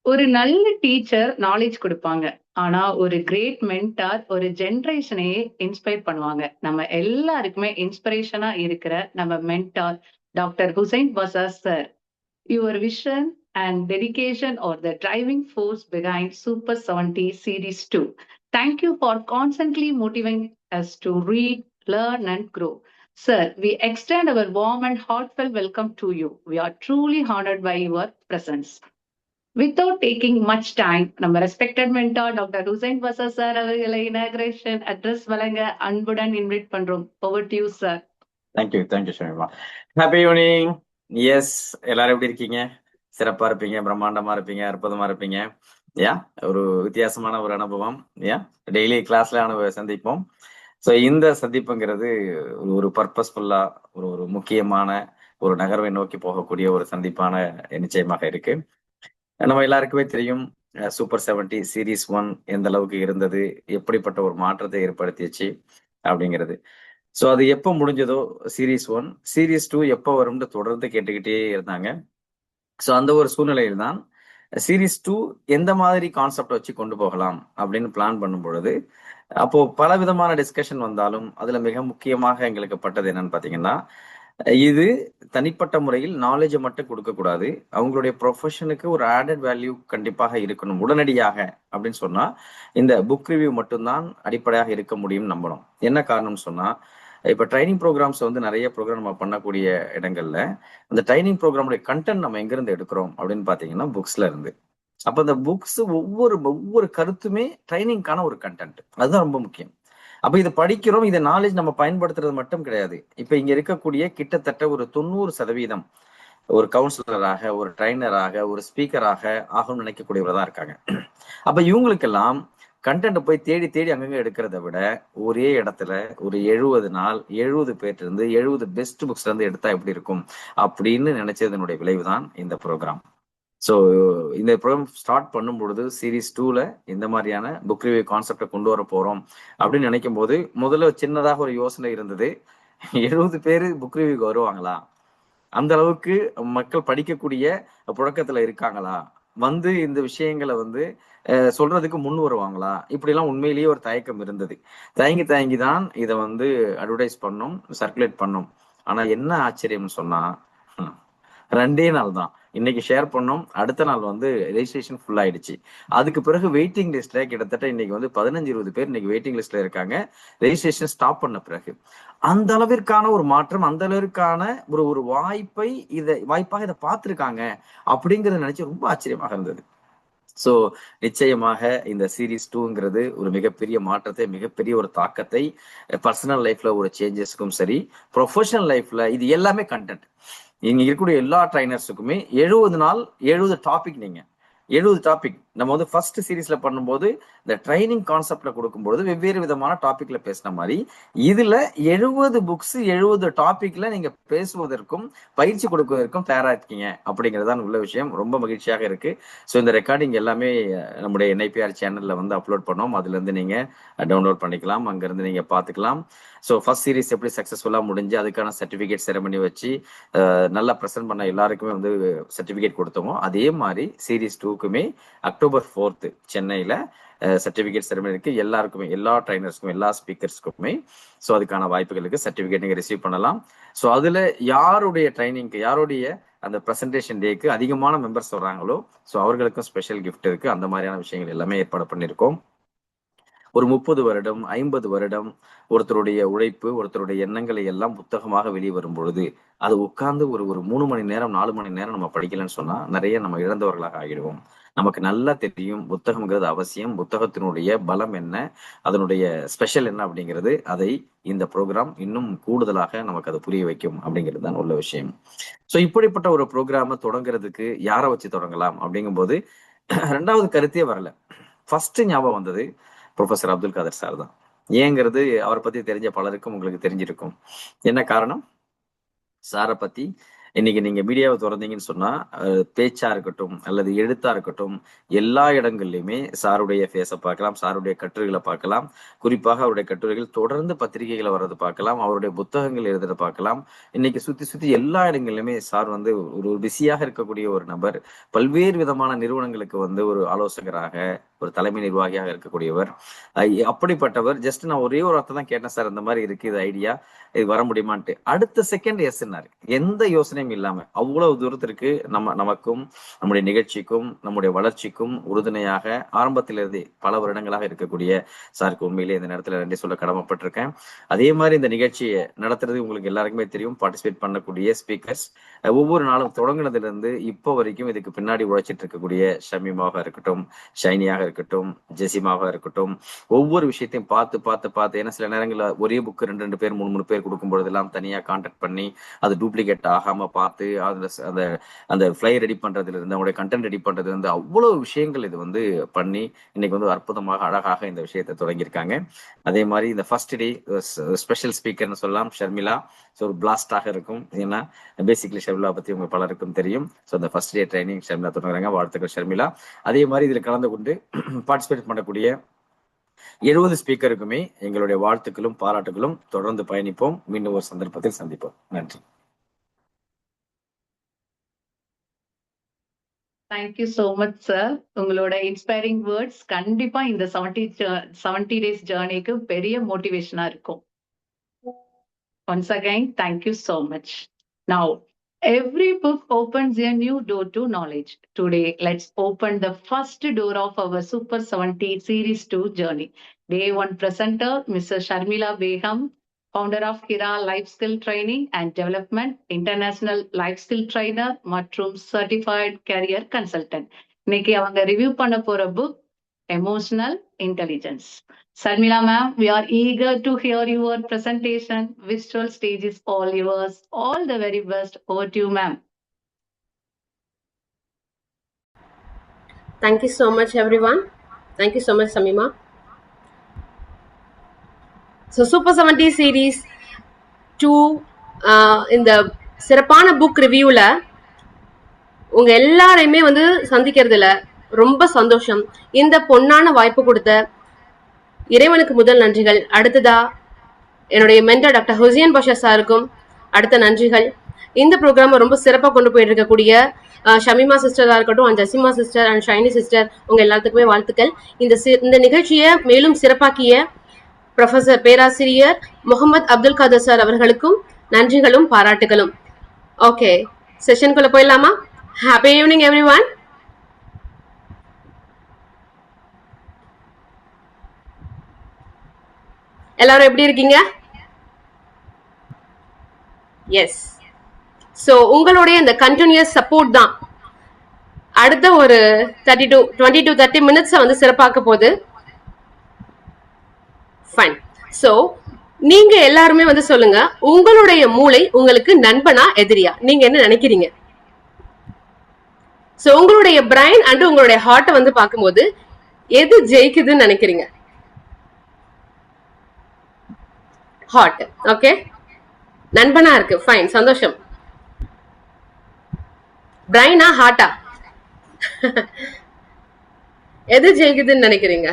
ஒரு நல்ல டீச்சர் நாலேஜ் கொடுப்பாங்க, ஆனா ஒரு கிரேட் மென்டார் ஒரு ஜெனரேஷனையே இன்ஸ்பயர் பண்ணுவாங்க. நம்ம எல்லாருக்குமே இன்ஸ்பிரேஷனா இருக்கிற நம்ம mentor doctor Hussain Basha sir. Your vision and dedication are the driving force behind Super 70 Series 2. Thank you for constantly motivating us to read, learn and grow. Sir, we extend our warm and heartfelt welcome to you. We are truly honored by your presence. Without taking much time, நம்ம respected mentor doctor Hussain Basha sir அவர்களை inauguration address வழங்க அன்புடன் invite பண்றோம். Over to you sir. Thank you Shamima. Happy evening. Yes, எல்லாரும் எப்படி இருக்கீங்க? சிறப்பா இருப்பீங்க, பிரம்மாண்டமா இருப்பீங்க, அற்புதமா இருப்பீங்க. ஒரு வித்தியாசமான ஒரு அனுபவம். டெய்லி கிளாஸ்ல சந்திப்போம். ஸோ இந்த சந்திப்புங்கிறது ஒரு பர்பஸ்ஃபுல்லா ஒரு முக்கியமான ஒரு நகர்வை நோக்கி போகக்கூடிய ஒரு சந்திப்பான நிச்சயமாக இருக்கு. நம்ம எல்லாருக்குமே தெரியும் சூப்பர் 70 சீரீஸ் 1 எந்த அளவுக்கு இருந்தது, எப்படிப்பட்ட ஒரு மாற்றத்தை ஏற்படுத்திச்சு அப்படிங்கிறது. ஸோ அது எப்போ முடிஞ்சதோ சீரீஸ் 1, சீரீஸ் 2 எப்போ வரும்னு தொடர்ந்து கேட்டுக்கிட்டே இருந்தாங்க. ஸோ அந்த ஒரு சூழ்நிலையில் தான் சீரீஸ் 2 எந்த மாதிரி கான்செப்ட் வச்சு கொண்டு போகலாம் அப்படின்னு பிளான் பண்ணும் பொழுது, அப்போ பல விதமான டிஸ்கஷன் வந்தாலும் அதுல மிக முக்கியமாக எங்களுக்கு பட்டது என்னன்னு பாத்தீங்கன்னா, இது தனிப்பட்ட முறையில் நாலேஜை மட்டும் கொடுக்கக்கூடாது, அவங்களுடைய ப்ரொஃபஷனுக்கு ஒரு ஆடட் வேல்யூ கண்டிப்பாக இருக்கணும் உடனடியாக அப்படின்னு சொன்னா இந்த புக் ரிவ்யூ மட்டும்தான் அடிப்படையாக இருக்க முடியும் நம்பணும். என்ன காரணம்னு சொன்னா, இப்ப ட்ரைனிங் ப்ரோக்ராம்ஸ் வந்து நிறைய ப்ரோக்ராம் நம்ம பண்ணக்கூடிய இடங்கள்ல அந்த ட்ரைனிங் ப்ரோக்ராமுடைய கண்டென்ட் நம்ம எங்க இருந்து எடுக்கிறோம் அப்படின்னு பாத்தீங்கன்னா புக்ஸ்ல இருந்து. அப்ப அந்த புக்ஸ் ஒவ்வொரு கருத்துமே ட்ரைனிங்கான ஒரு கண்டென்ட், அதுதான் ரொம்ப முக்கியம். அப்ப இதை படிக்கிறோம், இதை நாலேஜ் நம்ம பயன்படுத்துறது மட்டும் கிடையாது. இப்ப இங்க இருக்கக்கூடிய கிட்டத்தட்ட ஒரு 90% ஒரு கவுன்சிலராக, ஒரு ட்ரைனராக, ஒரு ஸ்பீக்கராக ஆகும்னு நினைக்கக்கூடியவர்கள் தான் இருக்காங்க. அப்ப இவங்களுக்கெல்லாம் கண்டென்ட் போய் தேடி தேடி அங்கங்க எடுக்கிறத விட ஒரே இடத்துல ஒரு 70 நாள் 70 பேர்ல இருந்து 70 பெஸ்ட் புக்ஸ்ல இருந்து எடுத்தா எப்படி இருக்கும் அப்படின்னு நினைச்சதனுடைய விளைவுதான் இந்த ப்ரோக்ராம். ஸோ இந்த ப்ரோக்ராம் ஸ்டார்ட் பண்ணும் பொழுது சீரீஸ் 2ல இந்த மாதிரியான புக் ரிவ்யூ கான்செப்டை கொண்டு வர போறோம் அப்படின்னு நினைக்கும் போது முதல்ல சின்னதாக ஒரு யோசனை இருந்தது, 70 பேர் புக் ரிவ்யூக்கு வருவாங்களா, அந்த அளவுக்கு மக்கள் படிக்கக்கூடிய புழக்கத்துல இருக்காங்களா, வந்து இந்த விஷயங்களை வந்து சொல்றதுக்கு முன் வருவாங்களா, இப்படி எல்லாம் உண்மையிலேயே ஒரு தயக்கம் இருந்தது. தயங்கி தான் இதை வந்து அட்வர்டைஸ் பண்ணும், சர்க்குலேட் பண்ணும். ஆனா என்ன ஆச்சரியம்னு சொன்னா 2 நாள் தான். இன்னைக்கு ஷேர் பண்ணோம், அடுத்த நாள் வந்து ரெஜிஸ்ட்ரேஷன் ஃபுல் ஆயிடுச்சு. அதுக்கு பிறகு வெயிட்டிங் லிஸ்ட்ல கிட்டத்தட்ட இன்னைக்கு வந்து 15-20 பேர் இன்னைக்கு வெயிட்டிங் லிஸ்ட்ல இருக்காங்க, ரெஜிஸ்ட்ரேஷன் ஸ்டாப் பண்ண பிறகு. அந்த அளவிற்கான ஒரு மாற்றம், அந்த அளவிற்கான ஒரு வாய்ப்பாக இதை பார்த்திருக்காங்க அப்படிங்கறத நினைச்சு ரொம்ப ஆச்சரியமாக இருந்தது. ஸோ நிச்சயமாக இந்த சீரீஸ் 2ங்கிறது ஒரு மிகப்பெரிய மாற்றத்தை, மிகப்பெரிய ஒரு தாக்கத்தை பர்சனல் லைஃப்ல ஒரு சேஞ்சஸ்க்கும் சரி, ப்ரொஃபஷனல் லைஃப்ல இது எல்லாமே கண்டென்ட். இங்க இருக்கக்கூடிய எல்லா ட்ரைனர்ஸுக்குமே 70 நாள் 70 டாபிக், நீங்க 70 டாபிக் நம்ம வந்து ஃபர்ஸ்ட் சீரீஸ்ல பண்ணும்போது இந்த ட்ரைனிங் கான்செப்ட்ல கொடுக்கும்போது வெவ்வேறு விதமான டாபிக்ல பேசின மாதிரி இதுல 70 புக்ஸ் 70 டாபிக்ல நீங்க பேசுவதற்கும் பயிற்சி கொடுப்பதற்கும் தயாரா இருக்கீங்க அப்படிங்கிறதான் உள்ள விஷயம். ரொம்ப மகிழ்ச்சியாக இருக்கு. ஸோ இந்த ரெக்கார்டிங் எல்லாமே நம்முடைய NIPR சேனல்ல வந்து அப்லோட் பண்ணோம், அதுல இருந்து நீங்க டவுன்லோட் பண்ணிக்கலாம், அங்க இருந்து நீங்க பாத்துக்கலாம். ஸோ ஃபர்ஸ்ட் சீரீஸ் எப்படி சக்சஸ்ஃபுல்லா முடிஞ்சு அதுக்கான சர்டிபிகேட் செரமனி வச்சு நல்லா ப்ரெசென்ட் பண்ண எல்லாருக்குமே வந்து சர்டிபிகேட் கொடுத்தோமோ அதே மாதிரி சீரீஸ் 2க்குமே அக்டோபர் 4th சென்னையில சர்டிபிகேட் செரமனி இருக்கு. எல்லாருக்குமே, எல்லா ட்ரைனர்ஸ்க்கும், எல்லா ஸ்பீக்கர்ஸ்க்குமே. ஸோ அதுக்கான வாய்ப்புகளுக்கு சர்டிபிகேட் நீங்க ரிசீவ் பண்ணலாம். ஸோ அதுல யாருடைய ட்ரைனிங்க்கு, யாருடைய அந்த ப்ரெசன்டேஷன் டேக்கு அதிகமான மெம்பர்ஸ் வர்றாங்களோ ஸோ அவர்களுக்கும் ஸ்பெஷல் கிஃப்ட் இருக்கு. அந்த மாதிரியான விஷயங்கள் எல்லாமே ஏற்பாடு பண்ணியிருக்கோம். ஒரு 30 வருடம் 50 வருடம் ஒருத்தருடைய உழைப்பு, ஒருத்தருடைய எண்ணங்களை எல்லாம் புத்தகமாக வெளியே வரும் பொழுது அது உட்கார்ந்து ஒரு 3 மணி நேரம் 4 மணி நேரம் நம்ம படிக்கலன்னு சொன்னா நிறைய நம்ம இழந்தவர்களாக ஆகிடுவோம். நமக்கு நல்லா தெரியும் புத்தகம்ங்கிறது அவசியம், புத்தகத்தினுடைய பலம் என்ன, அதனுடைய ஸ்பெஷல் என்ன அப்படிங்கிறது. அதை இந்த ப்ரோக்ராம் இன்னும் கூடுதலாக நமக்கு அதை புரிய வைக்கும் அப்படிங்கிறது தான் உள்ள விஷயம். ஸோ இப்படிப்பட்ட ஒரு ப்ரோக்ராமை தொடங்குறதுக்கு யாரை வச்சு தொடங்கலாம் அப்படிங்கும்போது 2வது கருத்தே வரல. ஃபர்ஸ்ட் ஞாபகம் வந்தது ப்ரொஃபசர் அப்துல் காதர் சார் தான். ஏங்கிறது அவரை பத்தி தெரிஞ்ச பலருக்கும் உங்களுக்கு தெரிஞ்சிருக்கும். என்ன காரணம்? சாரை பத்தி இன்னைக்கு நீங்க மீடியாவை திறந்தீங்கன்னு சொன்னா பேச்சா இருக்கட்டும் அல்லது எழுத்தா இருக்கட்டும் எல்லா இடங்கள்லயுமே சாருடைய ஃபேஸை பார்க்கலாம், சாருடைய கட்டுரைகளை பார்க்கலாம். குறிப்பாக அவருடைய கட்டுரைகள் தொடர்ந்து பத்திரிகைகளை வர்றது பார்க்கலாம், அவருடைய புத்தகங்கள் எழுதுறத பார்க்கலாம். இன்னைக்கு சுத்தி எல்லா இடங்கள்லயுமே சார் வந்து ஒரு பிஸியாக இருக்கக்கூடிய ஒரு நபர். பல்வேறு விதமான நிறுவனங்களுக்கு வந்து ஒரு ஆலோசகராக, ஒரு தலைமை நிர்வாகியாக இருக்கக்கூடியவர். அப்படிப்பட்டவர். ஜஸ்ட் நான் ஒரே ஒரு வார்த்தை தான் கேட்டேன், சார் இந்த மாதிரி இருக்கு, இது ஐடியா, இது வர முடியுமான்ட்டு. அடுத்த செகண்ட் எஸ்னாரு, எந்த யோசனையும் இல்லாம. அவ்வளவு தூரத்திற்கு நமக்கும் நம்முடைய நிகழ்ச்சிக்கும் நம்முடைய வளர்ச்சிக்கும் உறுதுணையாக ஆரம்பத்திலிருந்தே பல வருடங்களாக இருக்கக்கூடிய சாருக்கு உண்மையிலே இந்த நேரத்துல நன்றி சொல்ல கடமைப்பட்டிருக்கேன். அதே மாதிரி இந்த நிகழ்ச்சியை நடத்துறது உங்களுக்கு எல்லாருக்குமே தெரியும். பார்ட்டிசிபேட் பண்ணக்கூடிய ஸ்பீக்கர்ஸ் ஒவ்வொரு நாளும் தொடங்குனதுல இருந்து இப்போ வரைக்கும் இதுக்கு பின்னாடி உழைச்சிட்டு இருக்கக்கூடிய ஷமீமாக இருக்கட்டும், ஷைனியாக இருக்கட்டும், ஜெசிமாவாக இருக்கட்டும், ஒவ்வொரு விஷயத்தையும் பார்த்து ஏன்னா சில நேரங்களில் ஒரே புக்கு 2 பேர் 3 பேர் கொடுக்கும் பொழுதெல்லாம் தனியா கான்டாக்ட் பண்ணி அது டூப்ளிகேட் ஆகாம பார்த்து அந்த அந்த ஃபிளை ரெடி பண்றதுல இருந்து அவங்களுடைய கண்டென்ட் ரெடி பண்றதுல இருந்து அவ்வளவு விஷயங்கள் இது வந்து பண்ணி இன்னைக்கு வந்து அற்புதமாக அழகாக இந்த விஷயத்தை தொடங்கியிருக்காங்க. அதே மாதிரி இந்த ஃபர்ஸ்ட் டே ஸ்பெஷல் ஸ்பீக்கர்னு சொல்லலாம் ஷர்மிளா. ஸோ ஒரு பிளாஸ்டாக இருக்கும். ஏன்னா பேசிக்லி ஷர்மிளா பத்தி உங்க பலருக்கும் தெரியும். ஸோ இந்த ஃபர்ஸ்ட் டே ட்ரைனிங் ஷர்மிளா தொடங்குறாங்க. வாழ்த்துக்கள் ஷர்மிளா. அதே மாதிரி இதுல கலந்து கொண்டு பார்ட்டிசிபேட் பண்ணக்கூடிய 70 ஸ்பீக்கருக்குமே எங்களுடைய வாழ்த்துக்களும் பாராட்டுகளும். தொடர்ந்து பயணிப்போம். மீண்டும் ஒரு சந்தர்ப்பத்தில் சந்திப்போம். நன்றி. Thank you so much sir. உங்களோட இன்ஸ்பைரிங் வேர்ட்ஸ் கண்டிப்பா இந்த 70 டேஸ் ஜேர்னிக்கு பெரிய மோட்டிவேஷனா இருக்கும். Once again, thank you so much. Now, every book opens a new door to knowledge. Today, let's open the first door of our Super 70 Series 2 journey. Day 1 presenter, Mrs. Sharmila Begum, founder of Hira Life Skill Training and Development, International Life Skill Trainer மற்றும் Certified Career Consultant. இன்னைக்கு அவங்க review பண்ண போற book Emotional Intelligence. Sharmila ma'am, we are eager to hear your presentation. Visual stage is all yours. All the very best. Over to you, ma'am. Thank you so much, everyone. Thank you so much, Samima. So, Super 70 Series 2 இந்த சிறப்பான book ரிவ்யூல உங்க எல்லாரையுமே வந்து சந்திக்கிறதுல ரொம்ப சந்தோஷம். இந்த பொன்னான வாய்ப்பு கொடுத்த இறைவனுக்கு முதல் நன்றிகள். அடுத்ததா என்னுடைய மென்டர் டாக்டர் ஹுசைன் பாஷா சாருக்கும் அடுத்த நன்றிகள். இந்த ப்ரோக்ராம் ரொம்ப சிறப்பாக கொண்டு போயிட்டு இருக்கக்கூடிய ஷமிமா சிஸ்டரா இருக்கட்டும், and Jasima sister and Shiny sister, உங்க எல்லாத்துக்குமே வாழ்த்துக்கள். இந்த நிகழ்ச்சியை மேலும் சிறப்பாக்கிய ப்ரொஃபசர் பேராசிரியர் முகமது அப்துல் காதர் சார் அவர்களுக்கும் நன்றிகளும் பாராட்டுகளும். ஓகே, செஷனுக்குள்ள போயிடலாமா? Happy evening everyone. எல்லாரும் எப்படி இருக்கீங்க? எஸ். ஸோ உங்களுடைய இந்த கண்டினியூஸ் சப்போர்ட் தான் அடுத்த ஒரு 20 to 30 மினிட்ஸை வந்து சிறப்பாக்க போகுது. ஃபைன். ஸோ நீங்க எல்லாருமே வந்து சொல்லுங்க, உங்களுடைய மூளை உங்களுக்கு நண்பனா எதிரியா? நீங்க என்ன நினைக்கிறீங்க? ஸோ உங்களுடைய பிரைன் அண்ட் உங்களுடைய ஹார்ட்டை வந்து பார்க்கும்போது எது ஜெயிக்குதுன்னு நினைக்கிறீங்க? ஹார்ட். ஓகே, நண்பனா இருக்கு. ஃபைன், சந்தோஷம். பிரைனா ஹார்ட்டா? எது ஜெயிக்குதுன்னு நினைக்கிறீங்க?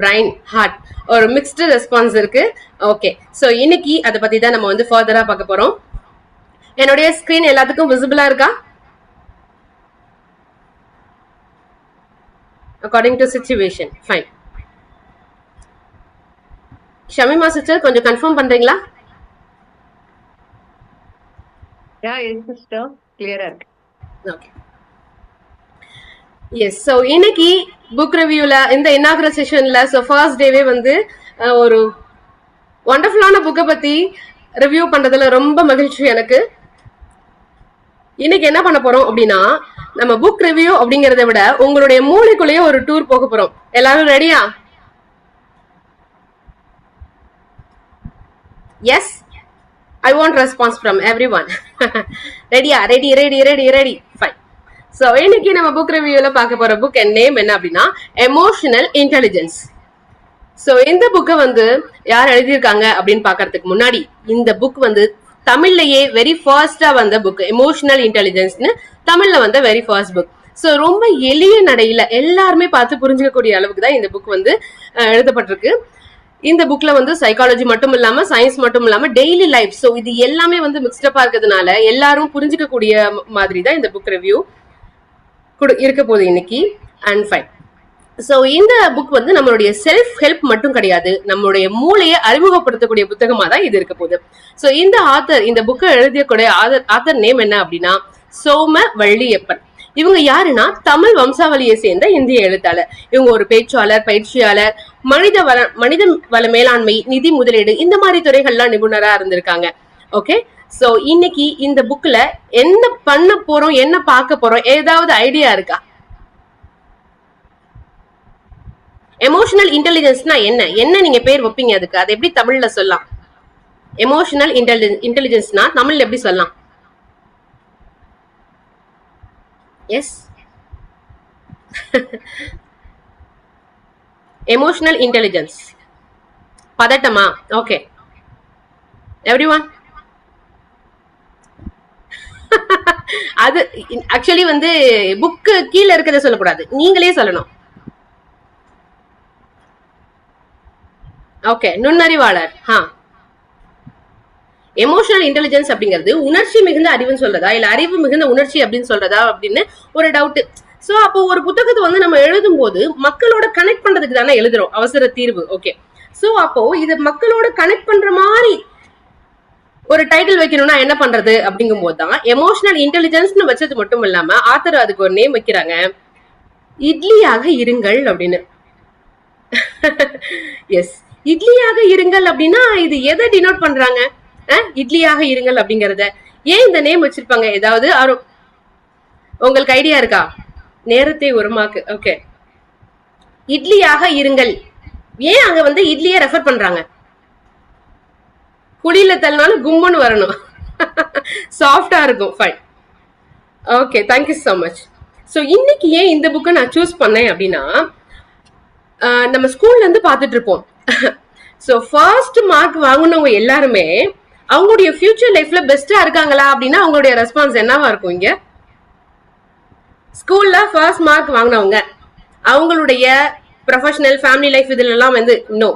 பிரைன், ஹார்ட், ஒரு மிக்ஸ்டு ரெஸ்பான்ஸ் இருக்கு. ஓகே, சோ இன்னைக்கு அதை பத்தி தான் நம்ம வந்து ஃபர்தரா பார்க்க போறோம். என்னுடைய ஸ்கிரீன் எல்லாத்துக்கும் விசிபிளா இருக்கா? According to situation. Fine. Shamima sister, கொஞ்சம் கன்ஃபார்ம் பண்றீங்களா? Yeah, yes, sister. Clear இருக்கு. ஓகே. எஸ். ஸோ இன்னைக்கு புக் ரிவ்யூல இந்த இனாகுரல் செஷன்ல ஃபர்ஸ்ட் டேவே வந்து ஒரு வண்டர்ஃபுல்லான புக்கை பத்தி ரிவ்யூ பண்றதுல ரொம்ப மகிழ்ச்சி எனக்கு. இன்னைக்கு என்ன பண்ண போறோம் அப்படின்னா, நம்ம புக் ரிவ்யூ அப்படிங்கறத விட உங்களுடைய மூளைக்குள்ளேயே ஒரு டூர் போக போறோம். எல்லாரும் ரெடியா? Yes, I want response from everyone. ரெடியா? ரெடி. ஃபைன். சோ இன்னைக்கு நம்ம புக் ரிவ்யூல பார்க்க போற புக் நேம் என்ன அப்படின்னா எமோஷனல் இன்டெலிஜென்ஸ். சோ இந்த புக்கை வந்து யார் எழுதியிருக்காங்க அப்படின்னு பாக்குறதுக்கு முன்னாடி, இந்த புக் வந்து தமிழ்லயே வெரி ஃபர்ஸ்டா வந்த புக். எமோஷனல் இன்டெலிஜென்ஸ்னு தமிழ்ல வந்த வெரி ஃபர்ஸ்ட் புக். சோ ரொம்ப எளிய நடையில எல்லாருமே பார்த்து புரிஞ்சுக்கக்கூடிய அளவுக்கு தான் இந்த புக் வந்து எழுதப்பட்டிருக்கு. இந்த புக்ல வந்து சைக்காலஜி மட்டும் இல்லாம, சயின்ஸ் மட்டும் இல்லாம, டெய்லி லைஃப், சோ இது எல்லாமே வந்து மிக்ஸ்டப்பா இருக்கிறதுனால எல்லாரும் புரிஞ்சுக்க கூடிய மாதிரி தான் இந்த புக் ரிவ்யூ இருக்க போகுது இன்னைக்கு. And fine. சோ இந்த புக் வந்து நம்மளுடைய செல்ஃப் ஹெல்ப் மட்டும் கிடையாது, நம்மளுடைய மூளையை அறிமுகப்படுத்தக்கூடிய புத்தகமா தான் இது இருக்க போகுது. சோ இந்த ஆத்தர், இந்த புக்கை எழுதியக்கூடிய ஆத்தர் நேம் என்ன அப்படின்னா சோமவள்ளியப்பன். இவங்க யாருன்னா தமிழ் வம்சாவளியை சேர்ந்த இந்திய எழுத்தாளர். இவங்க ஒரு பேச்சாளர், பயிற்சியாளர், மனித வள மேலாண்மை, நிதி முதலீடு, இந்த மாதிரி துறைகள்லாம் நிபுணரா இருந்திருக்காங்க. ஓகே, சோ இன்னைக்கு இந்த புக்ல என்ன பண்ண போறோம், என்ன பார்க்க போறோம், ஏதாவது ஐடியா இருக்கா? எமோஷனல் இன்டெலிஜென்ஸ்னா என்ன நீங்க பேர் வைப்பீங்க அதுக்கு? அதை எப்படி தமிழ்ல சொல்லலாம்? எமோஷனல் இன்டெலிஜென்ஸ்னா தமிழ்ல எப்படி சொல்லலாம்? Yes, emotional intelligence. பதட்டமா? Okay, everyone. அது ஆக்சுவலி வந்து புக்கு கீழே இருக்கிறத சொல்லக்கூடாது, நீங்களே சொல்லணும். ஓகே, நுண்ணறிவாளர். எமோஷனல் இன்டெலிஜென்ஸ் அப்படிங்கிறது உணர்ச்சி மிகுந்த அறிவுன்னு சொல்றதா இல்ல அறிவு மிகுந்த உணர்ச்சி அப்படின்னு சொல்றதா அப்படின்னு ஒரு டவுட். சோ அப்போ ஒரு புத்தகத்தை வந்து நம்ம எழுதும் போது மக்களோட கனெக்ட் பண்றதுக்கு தானே எழுதுறோம், அவசர தீர்வு. ஓகே, சோ அப்போ இது மக்களோட கனெக்ட் பண்ற மாதிரி ஒரு டைட்டில் வைக்கணும்னா என்ன பண்றது அப்படிங்கும் போதுதான் எமோஷனல் இன்டெலிஜென்ஸ்னு வச்சது மட்டும் இல்லாம ஆத்தர் அதுக்கு ஒரு நேம் வைக்கிறாங்க, இட்லியாக இருங்கள் அப்படின்னு. எஸ், இட்லியாக இருங்கள் அப்படின்னா இது எதை டினோட் பண்றாங்க? இட்லியாக இருங்கள் அப்படிங்கறத ஏன் இந்த நேம் வச்சிருப்பாங்க? ஏதாவது உங்களுக்கு ஐடியா இருக்கா? நேரத்தை ஒரு மாக்கு. ஓகே, இட்லியாக இருங்கள், ஏன் அங்க வந்து இட்லியை ரெஃபர் பண்றாங்க? குழியில தள்ளினாலும் கும்முன்னு வரணும், சாஃப்டா இருக்கும். Fine, okay, thank you so much. So இன்னைக்கு ஏன் இந்த புக்கை நான் சூஸ் பண்ணேன் அப்படின்னா, நம்ம ஸ்கூல்ல இருந்து பார்த்துட்டு இருப்போம். ஸோ ஃபர்ஸ்ட் மார்க் வாங்கினவங்க எல்லாருமே அவங்களுடைய ஃபியூச்சர் லைஃப்ல பெஸ்டா இருக்காங்களா அப்படின்னா அவங்களுடைய ரெஸ்பான்ஸ் என்னவா இருக்கும்? இங்க ஸ்கூல்ல ஃபர்ஸ்ட் மார்க் வாங்கினவங்க அவங்களுடைய ப்ரொஃபஷனல் ஃபேமிலி லைஃப் இதுல எல்லாம் வந்து நோ.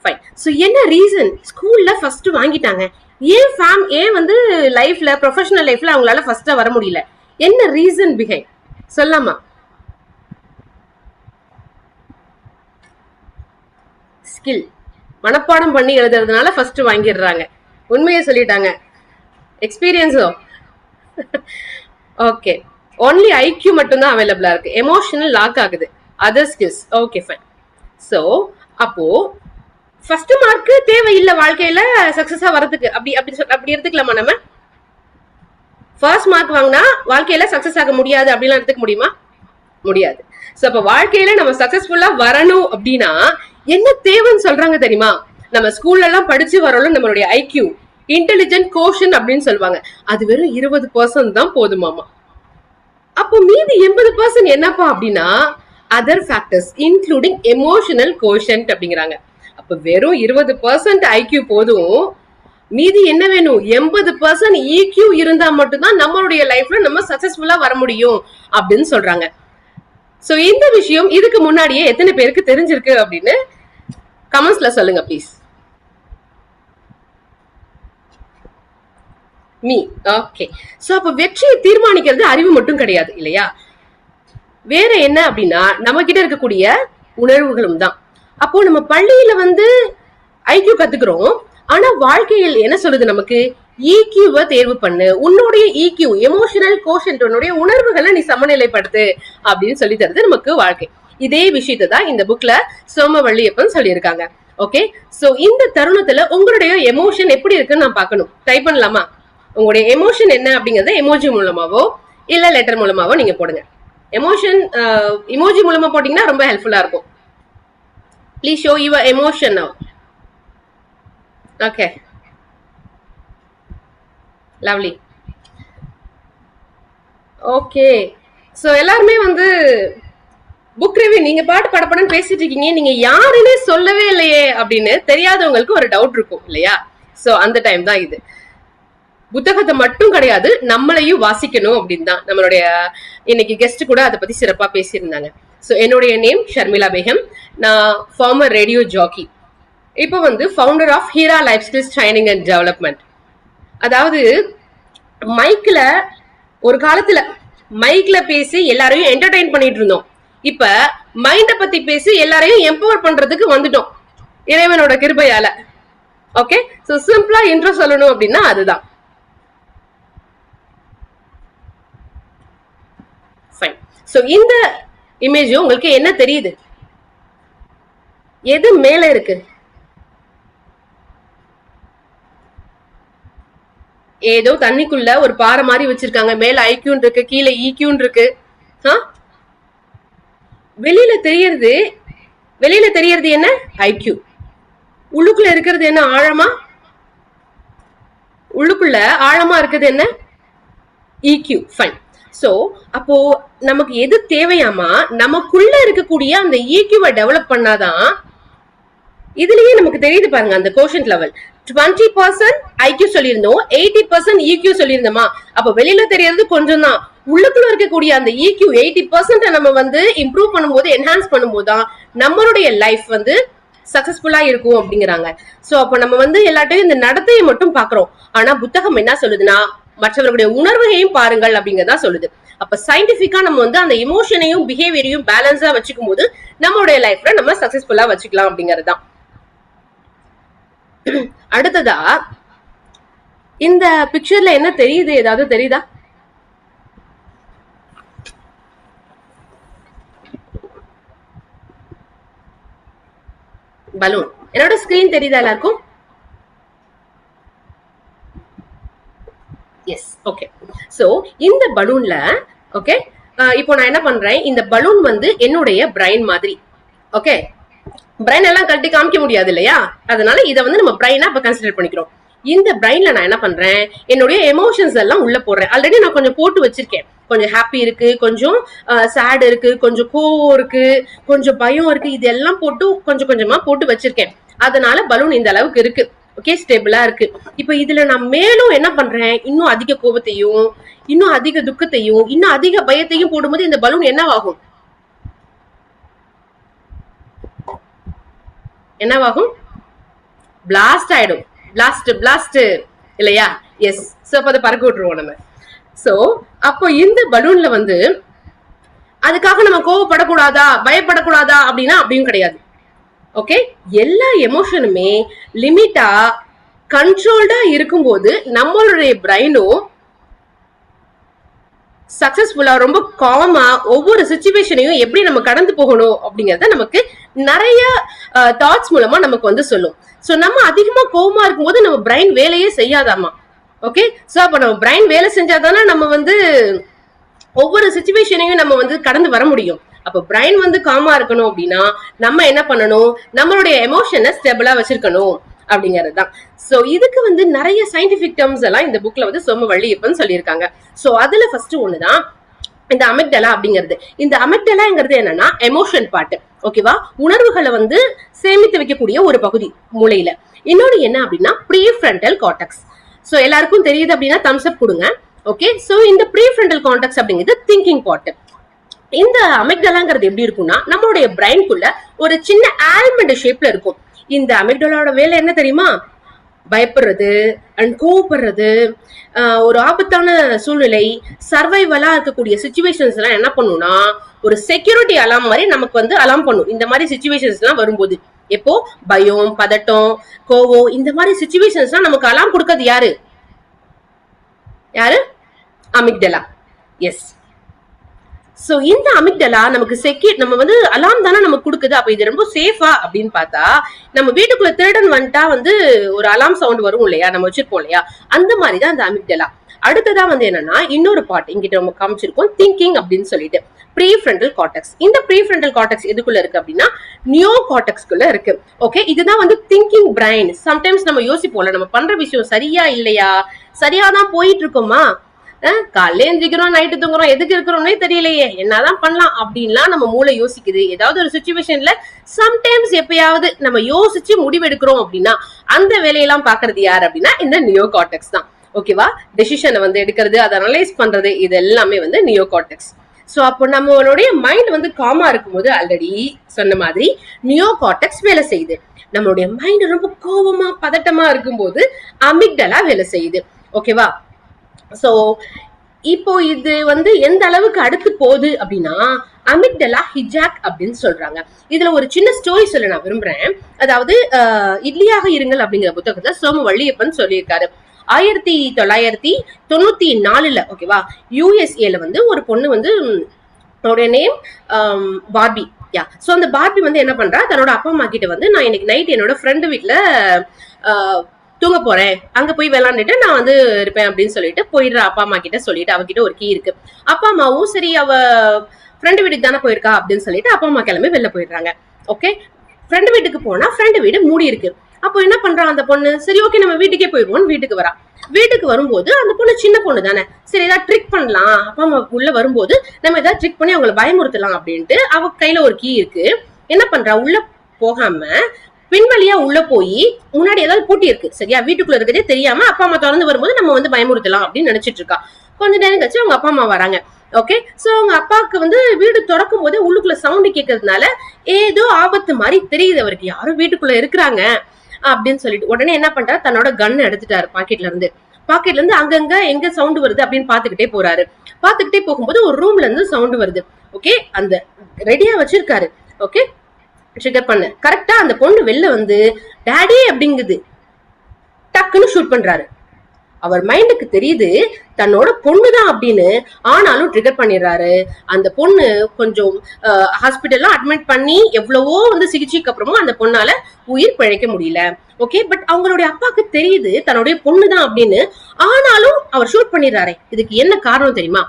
ஃபைன். ஸோ என்ன ரீசன்? ஸ்கூல்ல ஃபர்ஸ்ட் வாங்கிட்டாங்க, ஏன் வந்து லைஃப்ல ப்ரொஃபஷனல் லைஃப்ல அவங்களால ஃபர்ஸ்டா வர முடியல? என்ன ரீசன் பிஹைண்ட் சொல்லாமா? ஸ்கில், மனப்பாடம் பண்ணி எழுதுறதுனால ஃபர்ஸ்ட் வாங்கிடுறாங்க. உண்மையை சொல்லிட்டாங்க. எக்ஸ்பீரியன்ஸோ ஓகே, ஒன்லி ஐக்யூ மட்டும் தான் அவைலபிளா இருக்கு, எமோஷனல் லாக் ஆகுது, other skills. Okay fine. So அப்போ ஃபர்ஸ்ட் மார்க் தேவையில்லை வாழ்க்கையில சக்சஸா வரதுக்கு, அப்படி எடுத்துக்கலாமா? நம்ம ஃபர்ஸ்ட் மார்க் வாங்கினா வாழ்க்கையில சக்சஸ் ஆக முடியாது அப்படிலாம் எடுத்துக்க முடியுமா? முடியாது. சோ அப்ப வாழ்க்கையில நம்ம சக்சஸ்ஃபுல்லா வரணும் அப்படின்னா என்ன தேவைன்னு சொல்றாங்க தெரியுமா? நம்ம ஸ்கூல்ல எல்லாம் படிச்சு வரோம், நம்மளுடைய ஐக்யூ இன்டெலிஜென்ட் கோஷன் அப்படின்னு சொல்லுவாங்க, அது வெறும் 20% தான் போதுமாமா. அப்போ மீதி 80% என்னப்பா அப்படின்னா other factors including emotional quotient அப்படிங்கிறாங்க. அப்ப வெறும் 20% ஐக்யூ போதும், மீதி என்ன வேணும்? 80% EQ இருந்தா மட்டும்தான் நம்மளுடைய லைஃப்ல நம்ம சக்சஸ்ஃபுல்லா வர முடியும் அப்படின்னு சொல்றாங்க. சோ இந்த விஷயம் இதுக்கு முன்னாடியே எத்தனை பேருக்கு தெரிஞ்சிருக்கு அப்படின்னு கமெண்ட்ஸ்ல சொல்லுங்க ப்ளீஸ். மீ. ஓகே, சோ அப்ப வெற்றியை தீர்மானிக்கிறது அறிவு மட்டும் கிடையாது இல்லையா? வேற என்ன அப்படின்னா நம்ம கிட்ட இருக்கக்கூடிய உணர்வுகளும் தான். அப்போ நம்ம பள்ளியில வந்து ஐக்யூ கத்துக்கிறோம், ஆனா வாழ்க்கையில் என்ன சொல்லுது நமக்கு? EQ-வை தேர்வு பண்ணு, உன்னுடைய EQ எமோஷனல் கோஷன்ட், உன்னுடைய உணர்வுகளை நீ சமநிலைப்படுத்து அப்படின்னு சொல்லி தருது நமக்கு வாழ்க்கை. இதே விஷயத்தை தான் இந்த புக்ல சோமவள்ளியப்பன் சொல்லியிருக்காங்க. ஓகே, சோ இந்த தருணத்துல உங்களுடைய எமோஷன் எப்படி இருக்குன்னு நான் பார்க்கணும். டைப் பண்ணலாமா? உங்களுடைய எமோஷன் என்ன அப்படிங்கறத எமோஜி மூலமாவோ இல்ல லெட்டர் மூலமாவோ நீங்க போடுங்க. எமோஷன் எமோஜி மூலமா போட்டீங்கன்னா ரொம்ப ஹெல்ப்ஃபுல்லா இருக்கும். Please show your emotion now. Okay, lovely. Okay, so எல்லாருமே வந்து புக் ரிவ்யூ நீங்க பாட்டு படப்படன்னு பேசிட்டு இருக்கீங்க, நீங்க யாருன்னே சொல்லவே இல்லையே அப்படின்னு தெரியாதவங்களுக்கு ஒரு டவுட் இருக்கும் இல்லையா? சோ அந்த டைம் தான் இது. புத்தகத்தை மட்டும் கிடையாது, நம்மளையும் வாசிக்கணும் அப்படின்னு தான் நம்மளுடைய இன்னைக்கு கெஸ்ட் கூட அதை பத்தி சிறப்பா பேசியிருந்தாங்க. ஸோ என்னுடைய நேம் ஷர்மிளா பேகம், நான் ஃபார்மர் ரேடியோ ஜாக்கி, இப்போ வந்து founder of Heera life skills training and development. அதாவது மைக்ல ஒரு காலத்துல மைக்ல பேசி எல்லாரையும் என்டர்டைன் பண்ணிட்டு இருந்தோம், இப்ப மைண்ட பத்தி பேசி எல்லாரையும் எம்பவர் பண்றதுக்கு வந்துட்டோம் இறைவனோட கிருபையால. ஓகே, சோ சிம்பிளா இன்ட்ரோ சொல்லணும் அப்படின்னா அதுதான். ஃபைன். சோ இந்த இமேஜ் உங்களுக்கு என்ன தெரியுது? எது மேல இருக்கு? ஏதோ தண்ணிக்குள்ள ஒரு பாறை மாதிரி வச்சிருக்காங்க, மேல ஐக்யூன் இருக்கு, கீழே EQ இருக்கு. வெளியில தெரியறது என்ன? ஐக்யூ. உள்ளுக்குள்ள இருக்கிறது என்ன? ஆழமா உள்ளுக்குள்ள ஆழமா இருக்குது என்ன? EQ. ஃபைன். சோ அப்போ நமக்கு எது தேவையாமா? நமக்குள்ள இருக்கக்கூடிய அந்த EQ-வை டெவலப் பண்ணாதான். இதுலயே நமக்கு தெரியுது பாருங்க, அந்த கோஷன்ட் லெவல் 20% IQ சொல்லியிருந்தோம், 80% EQ சொல்லியிருந்தோமா? அப்ப வெளியில தெரியறது கொஞ்சம் தான், உள்ளுக்குள்ள இருக்கக்கூடிய அந்த EQ 80% நம்ம வந்து இம்ப்ரூவ் பண்ணும்போது, என்ஹான்ஸ் பண்ணும்போது தான் நம்மளுடைய லைஃப் வந்து சக்சஸ்ஃபுல்லா இருக்கும் அப்படிங்கிறாங்க. சோ அப்ப நம்ம வந்து எல்லாத்தையும் இந்த நடத்தையை மட்டும் பாக்குறோம். ஆனா புத்தகம் என்ன சொல்லுதுன்னா மற்றவர்களுடைய உணர்வையும் பாருங்கள் அப்படிங்கறதா சொல்லுது. அப்ப சயின்டிபிக்கா நம்ம வந்து அந்த எமோஷனையும் பிஹேவியரையும் பேலன்ஸா வச்சுக்கும் போது நம்மளுடைய லைஃப்ல நம்ம சக்சஸ்ஃபுல்லா வச்சுக்கலாம் அப்படிங்கறதுதான். அடுத்ததா இந்த பிக்சர்ல என்ன தெரியுது, ஏதாவது தெரியுதா? பலூன். என்னோட ஸ்கிரீன் தெரியுதா எல்லாருக்கும்? S, okay. சோ இந்த பலூன்ல ஓகே இப்போ நான் என்ன பண்றேன், இந்த பலூன் வந்து என்னுடைய பிரைன் மாதிரி. ஓகே, பிரைன் எல்லாம் கட்டி காமிக்க முடியாது இல்லையா, அதனால இதை வந்து நம்ம பிரைனா இப்ப கன்சிடர் பண்ணிக்கிறோம். இந்த பிரைன்ல நான் என்ன பண்றேன், என்னுடைய எமோஷன்ஸ் எல்லாம் உள்ள போடுறேன். ஆல்ரெடி நான் கொஞ்சம் போட்டு வச்சிருக்கேன். கொஞ்சம் ஹாப்பி இருக்கு, கொஞ்சம் சேட் இருக்கு, கொஞ்சம் கோவம் இருக்கு, கொஞ்சம் பயம் இருக்கு, இதெல்லாம் போட்டு கொஞ்சம் கொஞ்சமா போட்டு வச்சிருக்கேன். அதனால பலூன் இந்த அளவுக்கு இருக்கு. ஓகே, ஸ்டேபிளா இருக்கு. இப்ப இதுல நான் மேலும் என்ன பண்றேன், இன்னும் அதிக கோபத்தையும் இன்னும் அதிக துக்கத்தையும் இன்னும் அதிக பயத்தையும் போடும்போது இந்த பலூன் என்னவாகும்? என்னவாகும்? பிளாஸ்ட் ஆயிடும். பிளாஸ்ட் இல்லையா? எஸ். சோ அப்ப அதை பறக்க விட்டுருவோம் நம்ம. சோ அப்போ இந்த பலூன்ல வந்து அதுக்காக நம்ம கோவப்படக்கூடாதா, பயப்படக்கூடாதா அப்படின்னா அப்படியும் கிடையாது. ஓகே, எல்லா எமோஷனுமே லிமிட்டா கண்ட்ரோல்டா இருக்கும்போது நம்மளுடைய பிரைனும் சக்சஸ்ஃபுல்லா ரொம்ப காமா ஒவ்வொரு சிச்சுவேஷனையும் எப்படி நம்ம கடந்து போகணும் அப்படிங்கறத நமக்கு நிறைய தாட்ஸ் மூலமா நமக்கு வந்து சொல்லும். சோ நம்ம அதிகமா கோவமா இருக்கும்போது நம்ம பிரைன் வேலையே செய்யாதாமா. ஓகே, சோ அப்ப நம்ம பிரைன் வேலை செஞ்சாதானே நம்ம வந்து ஒவ்வொரு சிச்சுவேஷனையும் நம்ம வந்து கடந்து வர முடியும். அப்ப பிரைன் வந்து காமா இருக்கணும் அப்படின்னா நம்ம என்ன பண்ணணும், நம்மளுடைய எமோஷனை ஸ்டெபிளா வச்சிருக்கணும் அப்படிங்கறதுதான். சோ இதுக்கு வந்து நிறைய சயின்டிபிக் டேர்ம்ஸ் எல்லாம் இந்த புக்ல வந்து சோம வள்ளியப்பன் சொல்லியிருக்காங்க. சோ அதுல ஃபர்ஸ்ட் ஒண்ணுதான் இந்த அமிக்டலா அப்படிங்கிறது. இந்த அமிக்டலாங்கிறது என்னன்னா எமோஷன் பார்ட். ஓகேவா, உணர்வுகளை வந்து சேமித்து வைக்கக்கூடிய ஒரு பகுதி மூளையில. இன்னொரு என்ன அப்படின்னா ப்ரீஃப்ரண்டல் கார்டெக்ஸ். சோ எல்லாருக்கும் தெரியுது அப்படின்னா தம்ஸ் அப் கொடுங்க. ஓகே, சோ இந்த ப்ரீஃப்ரண்டல் கார்டெக்ஸ் அப்படிங்கிறது திங்கிங் பார்ட். இந்த அமிக்டலாங்கிறது எப்படி இருக்கும்னா நம்மளுடைய பிரைன்குள்ள ஒரு சின்ன ஆல்மண்ட் ஷேப்ல இருக்கும். இந்த அமிக்டலாவோட வேலை என்ன தெரியுமா? பயப்படுறது அண்ட் கோவப்படுறது, ஒரு ஆபத்தான சூழ்நிலை, சர்வைவலா இருக்கக்கூடிய சிச்சுவேஷன்ஸ் எல்லாம் என்ன பண்ணும்னா ஒரு செக்யூரிட்டி அலாம் மாதிரி நமக்கு வந்து அலாம் பண்ணும். இந்த மாதிரி சிச்சுவேஷன்ஸ் எல்லாம் வரும்போது எப்போ பயம், பதட்டம், கோவம், இந்த மாதிரி சிச்சுவேஷன்ஸ் எல்லாம் நமக்கு அலாம் கொடுக்கிறது யாரு? அமிக்டலா. எஸ். சோ இந்த அமிக்டலா நமக்கு நம்ம வந்து அலாம் தானே நமக்கு கொடுக்குது. அப்ப இது ரொம்ப சேஃபா அப்படின்னு பார்த்தா நம்ம வீட்டுக்குள்ள திருடன் வந்துட்டா வந்து ஒரு அலாம் சவுண்ட் வரும் இல்லையா, நம்ம வச்சிருப்போம் இல்லையா, அந்த மாதிரிதான் அந்த அமிக்டலா. அடுத்ததா வந்து என்னன்னா இன்னொரு பார்ட் இங்கிட்ட நம்ம காமிச்சிருக்கோம், திங்கிங் அப்படின்னு சொல்லிட்டு ப்ரீஃப்ரண்டல் கார்டெக்ஸ். இந்த ப்ரீஃப்ரண்டல் கார்டெக்ஸ் எதுக்குள்ள இருக்கு அப்படின்னா நியோ கார்டெக்ஸ்குள்ள இருக்கு. ஓகே, இதுதான் வந்து திங்கிங் பிரைன். சம்டைம்ஸ் நம்ம யோசிப்போம்ல, நம்ம பண்ற விஷயம் சரியா இல்லையா, சரியாதான் போயிட்டு இருக்கோமா, காலையில எந்திரிக்கிறோம், நைட்டு தூங்குறோம், எதுக்கு இருக்கிறோம்னே தெரியலையே, என்னதான் பண்ணலாம் அப்படின்லாம் நம்ம மூளை யோசிக்குது. ஏதாவது ஒரு சிச்சுவேஷன்ல சம்டைம்ஸ் எப்பயாவது நம்ம யோசிச்சு முடிவெடுக்கிறோம் அப்படின்னா அந்த வேலையெல்லாம் பாக்குறது யார் அப்படின்னா இந்த நியோ கார்டெக்ஸ் தான். ஓகேவா, டெசிஷனை வந்து எடுக்கிறது, அதை அனலைஸ் பண்றது, இது எல்லாமே வந்து நியோ கார்டெக்ஸ். சோ அப்போ நம்மளுடைய மைண்ட் வந்து காமா இருக்கும்போது ஆல்ரெடி சொன்ன மாதிரி நியோ கார்டெக்ஸ் வேலை செய்யுது. நம்மளுடைய மைண்ட் ரொம்ப கோபமா பதட்டமா இருக்கும்போது அமிக்டலா வேலை செய்யுது. ஓகேவா, சோ இப்போ இது வந்து எந்த அளவுக்கு அடுத்து போகுது அப்படின்னா அமிக்டலா ஹிஜாக் அப்படின்னு சொல்றாங்க. இதுல ஒரு சின்ன ஸ்டோரி சொல்ல நான் விரும்புறேன். அதாவது இட்லியாக இருங்கள் அப்படிங்கிற புத்தகத்தை சோம வள்ளியப்பன் சொல்லியிருக்காரு. 1994 ஓகேவா யூஎஸ்ஏல வந்து ஒரு பொண்ணு வந்து அவருடைய நேம் பார்பி. யா, சோ அந்த பார்பி வந்து என்ன பண்றா, தன்னோட அப்பா அம்மா கிட்ட வந்து நான் இன்னைக்கு நைட் என்னோட ஃப்ரெண்டு வீட்டுல தூங்க போறேன், அங்க போய் விளையாண்டுட்டு நான் வந்து இருப்பேன் அப்படின்னு சொல்லிட்டு போயிடுற அப்பா அம்மா கிட்ட சொல்லிட்டு, அவகிட்ட ஒரு கீ இருக்கு. அப்பா அம்மாவும் சரி அவ ஃப்ரெண்டு வீட்டுக்கு தானே போயிருக்கா அப்படின்னு சொல்லிட்டு அப்பா அம்மா கிளம்பி வெளில போயிடுறாங்க. ஓகே, ஃப்ரெண்டு வீட்டுக்கு போனா ஃப்ரெண்டு வீடு மூடி இருக்கு. அப்போ என்ன பண்றான் அந்த பொண்ணு, சரி ஓகே நம்ம வீட்டுக்கே போயிடுவோம், வீட்டுக்கு வரா. வீட்டுக்கு வரும்போது அந்த பொண்ணு சின்ன பொண்ணு தானே, சரி ஏதாவது ட்ரிக் பண்ணலாம், அப்பா அம்மா உள்ள வரும்போது நம்ம ஏதாவது ட்ரிக் பண்ணி அவங்களை பயமுறுத்தலாம் அப்படின்ட்டு அவ கையில ஒரு கீ இருக்கு. என்ன பண்றா, உள்ள போகாம பின்வழியா உள்ள போய் முன்னாடி ஏதாவது பூட்டி இருக்கு சரியா, வீட்டுக்குள்ள இருக்கிறதே தெரியாம அப்பா அம்மா திறந்து வரும்போது நம்ம வந்து பயமுறுத்தலாம் அப்படின்னு நினைச்சிட்டு இருக்கா. கொஞ்ச நேரம் கழிச்சு அவங்க அப்பா அம்மா வராங்க. ஓகே. சோ அவங்க அப்பாவுக்கு வந்து வீடு திறக்கும் போது உள்ளுக்குள்ள சவுண்ட் கேட்கறதுனால ஏதோ ஆபத்து மாதிரி தெரியுது அவருக்கு, யாரும் வீட்டுக்குள்ள இருக்கிறாங்க அப்படின்னு சொல்லிட்டு உடனே என்ன பண்றாரு, தன்னோட கன் எடுத்துட்டாரு பாக்கெட்ல இருந்து அங்கங்க எங்க சவுண்ட் வருது அப்படின்னு பாத்துக்கிட்டே போறாரு. பாத்துக்கிட்டே போகும்போது ஒரு ரூம்ல இருந்து சவுண்ட் வருது. ஓகே, அந்த ரெடியா வச்சிருக்காரு. ஓகே, ட்ரிகர் பண்ண கரெக்டா அந்த பொண்ணு வெளில வந்து டாடி அப்படிங்குது. டக்குன்னு ஷூட் பண்றாரு. அவர் மைண்டுக்கு தெரியுது தன்னோட பொண்ணுதான் அப்படின்னு, ஆனாலும் ட்ரிகர் பண்ணிடுறாரு. அந்த பொண்ணு கொஞ்சம் ஹாஸ்பிட்டல்ல அட்மிட் பண்ணி எவ்வளவோ வந்து சிகிச்சைக்கு அப்புறமும் அந்த பொண்ணால உயிர் பிழைக்க முடியல. ஓகே, பட் அவங்களுடைய அப்பாவுக்கு தெரியுது தன்னுடைய பொண்ணுதான் அப்படின்னு, ஆனாலும் அவர் ஷூட் பண்ணிடுறாரு. இதுக்கு என்ன காரணம் தெரியுமா?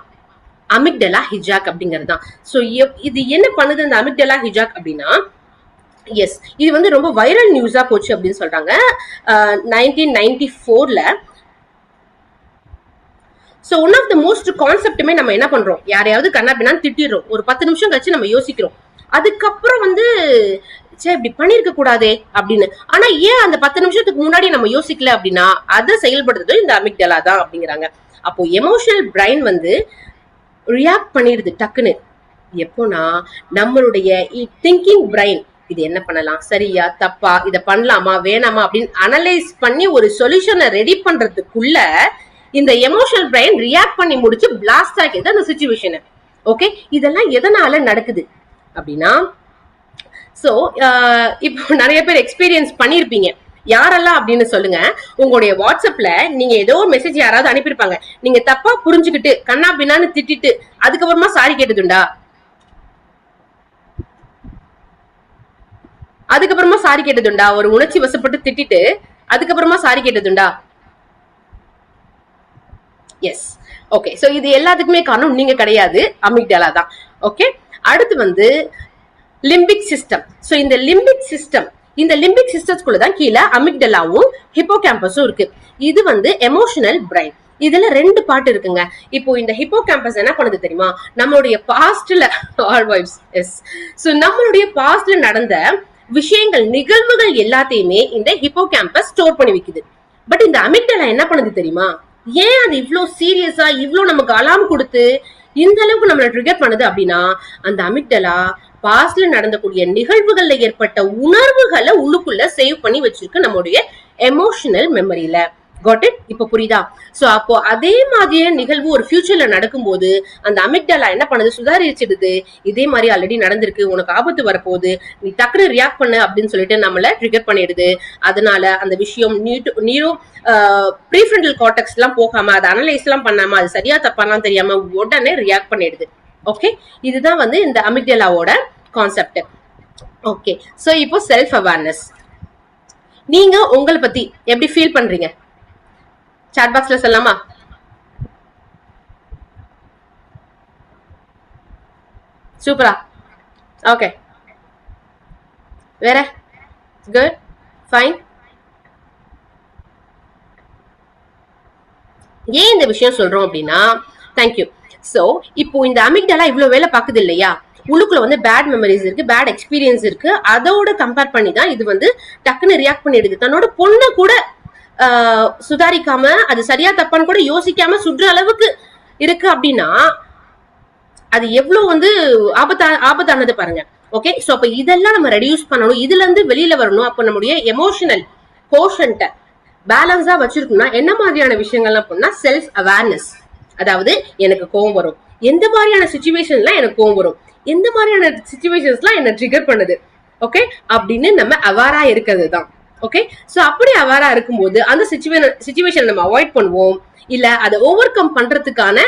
அமிக்டலா ஹிஜாக் அப்படிங்கிறது தான். சோ இது என்ன பண்ணுது இந்த அமிக்டலா ஹிஜாக் அப்படின்னா, எஸ், இது வந்து ரொம்ப வைரல் நியூஸா போச்சு அப்படின்னு சொல்றாங்க 1994ல. So one of the most கான்செப்டுமே நம்ம என்ன பண்றோம், யாரையாவது கண்ணா பின்னா திட்டிடுறோம், ஒரு 10 நிமிஷம் கழிச்சு நம்ம யோசிக்கிறோம், அதுக்கப்புறம் வந்து சே இப்படி பண்ணிருக்க கூடாதே அப்படின்னு. ஆனா ஏன் அந்த 10 நிமிஷத்துக்கு முன்னாடி நம்ம யோசிக்கல அப்படின்னா, அதை செயல்படுறது இந்த அமிக்டலா தான் அப்படிங்கிறாங்க. அப்போ எமோஷனல் பிரைன் வந்து ரியாக்ட் பண்ணிடுது டக்குன்னு. எப்போனா நம்மளுடைய திங்கிங் பிரைன் இது என்ன பண்ணலாம், சரியா தப்பா, இத பண்ணலாமா வேணாமா அப்படின்னு அனலைஸ் பண்ணி ஒரு சொல்யூஷனை ரெடி பண்றதுக்குள்ள இந்த எமோஷனல் பிரைன் ரியாக்ட் பண்ணி முடிச்சு பிளாஸ்ட் ஆகிது அந்த சிச்சுவேஷனை. ஓகே, இதெல்லாம் எதனால நடக்குது அப்படின்னா, சோ இப்போ நிறைய பேர் எக்ஸ்பீரியன்ஸ் பண்ணிருப்பீங்க. யாரெல்லாம் அப்படின்னு சொல்லுங்க. உங்களுடைய வாட்ஸ்அப்ல நீங்க ஏதோ ஒரு மெசேஜ் யாராவது அனுப்பியிருப்பாங்க, நீங்க தப்பா புரிஞ்சுக்கிட்டு கண்ணா பின்னான்னு திட்டிட்டு அதுக்கப்புறமா சாரி கேட்டதுண்டா? அதுக்கப்புறமா சாரி கேட்டதுண்டா? ஒரு உணர்ச்சி வசப்பட்டு திட்டிட்டு அதுக்கப்புறமா சாரி கேட்டதுண்டா? எஸ். ஓகே, சோ இது எல்லாத்துக்குமே காரணம் நீங்க கிடையாது, அமிக்டலா தான். ஓகே, அடுத்து வந்து லிம்பிக் சிஸ்டம். சோ இந்த லிம்பிக் சிஸ்டத்துக்குள்ள தான் கீழே அமிக்டலாவும் ஹிப்போகாம்பஸும் இருக்கு. இது வந்து எமோஷனல் பிரைன். இதுல 2 பார்ட் இருக்குங்க. இப்போ இந்த ஹிப்போகாம்பஸ் என்ன பண்ணுது தெரியுமா, நம்மளுடைய பாஸ்ட்ல ஆல்வேஸ் எஸ் சோ நம்மளுடைய பாஸ்ட்ல நடந்த விஷயங்கள், நிகழ்வுகள் எல்லாத்தையுமே இந்த ஹிப்போகாம்பஸ் ஸ்டோர் பண்ணி வைக்குது. பட் இந்த அமிக்டலா என்ன பண்ணுது தெரியுமா, ஏன் அது இவ்வளவு சீரியஸா இவ்வளவு நமக்கு அலாம் கொடுத்து இந்த அளவுக்கு நம்மள ட்ரிகர் பண்ணுது அப்படின்னா, அந்த அமிக்டலா பாஸ்ட்ல நடந்தக்கூடிய நிகழ்வுகள்ல ஏற்பட்ட உணர்வுகளை உள்ளுக்குள்ள சேவ் பண்ணி வச்சிருக்கு நம்மளுடைய எமோஷனல் மெமரியில. Got it? இப்ப புரியுதா? சோ அப்போ அதே மாதிரியே நிகழ்வு ஒரு ஃபியூச்சர்ல நடக்கும்போது அந்த அமிக்டலா என்ன பண்ணுது, சுதாரிச்சிடுது. இதே மாதிரி ஆல்ரெடி நடந்திருக்கு, உனக்கு ஆபத்து வரப்போகுது, நீ டக்குனு ரியாக்ட் பண்ணு அப்படின்னு சொல்லிட்டு நம்மள ட்ரிகர் பண்ணிடுது. அதனால அந்த விஷயம் நீரும் ப்ரீஃப்ரண்டல் கார்டெக்ஸ் எல்லாம் போகாம, அதை அனலைஸ் எல்லாம் பண்ணாம, அது சரியா தப்பாலாம் தெரியாம உடனே ரியாக்ட் பண்ணிடுது. ஓகே, இதுதான் வந்து இந்த அமிக்டலாவோட கான்செப்ட். ஓகே, சோ இப்போ செல்ஃப் அவேர்னஸ். நீங்க உங்களை பத்தி எப்படி ஃபீல் பண்றீங்க? சாட் பாக்ஸ்ல சொல்லலாமா? சூப்பரா. ஓகே, வேற? Good, fine. ஏன் இந்த விஷயம் சொல்றோம் அப்படின்னா, தேங்க்யூ. சோ இப்போ இந்த அமிக்டலா இவ்வளவு வேலை பாக்குது இல்லையா, உள்ளுக்குள்ள வந்து பேட் மெமரிஸ் இருக்கு, பேட் எக்ஸ்பீரியன்ஸ் இருக்கு, அதோட கம்பேர் பண்ணி தான் இது வந்து டக்குன்னு ரியாக்ட் பண்ணிடுது. தன்னோட பொண்ணை கூட சுதாரிக்காம, அது சரியா தப்பான்னு கூட யோசிக்காம சுடுற அளவுக்கு இருக்கு அப்படின்னா அது எவ்வளவு வந்து ஆபத்தானது பாருங்க. ஓகே, சோ அப்ப இதெல்லாம் நம்ம ரெடியூஸ் பண்ணணும், இதுல இருந்து வெளியில வரணும். அப்ப நம்முடைய எமோஷனல் கோஷன்ட்ட பேலன்ஸா வச்சிருக்கணும்னா என்ன மாதிரியான விஷயங்கள்லாம் பண்ணா, செல்ஃப் அவேர்னஸ். அதாவது எனக்கு கோவம் வரும், எந்த மாதிரியான சிச்சுவேஷன்லாம் எனக்கு கோவம் வரும், எந்த மாதிரியான சிச்சுவேஷன்ஸ்லாம் என்ன ட்ரிகர் பண்ணுது, ஓகே அப்படின்னு நம்ம அவேரா இருக்கிறது தான். ஓகே, சோ அப்படி அவேரா இருக்கும்போது அந்த சிச்சுவேஷன் நம்ம அவாய்ட் பண்ணுவோம், இல்ல அதை ஓவர் கம் பண்றதுக்கான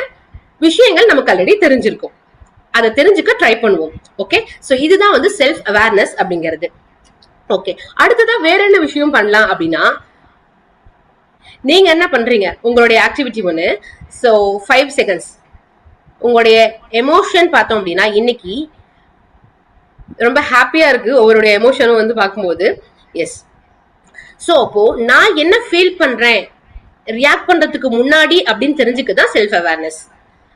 விஷயங்கள் நமக்கு ஆல்ரெடி தெரிஞ்சிருக்கும், அதை தெரிஞ்சுக்க ட்ரை பண்ணுவோம். ஓகே, சோ இதுதான் வந்து செல்ஃப் அவேர்னஸ் அப்படிங்கிறது. ஓகே, அடுத்ததா வேற என்ன விஷயம் பண்ணலாம் அப்படின்னா, நீங்க என்ன பண்றீங்க, உங்களுடைய ஆக்டிவிட்டி ஒண்ணு. சோ 5 செகண்ட்ஸ் உங்களுடைய எமோஷன் பார்த்தோம் அப்படின்னா, இன்னைக்கு ரொம்ப ஹாப்பியா இருக்கு ஒவ்வொருடைய எமோஷனும் வந்து பார்க்கும்போது. எஸ், சோ அப்போ நான் என்ன ஃபீல் பண்றேன் ரியாக்ட் பண்றதுக்கு முன்னாடி அப்படின்னு தெரிஞ்சுக்கதான் செல்ஃப் அவேர்னஸ்.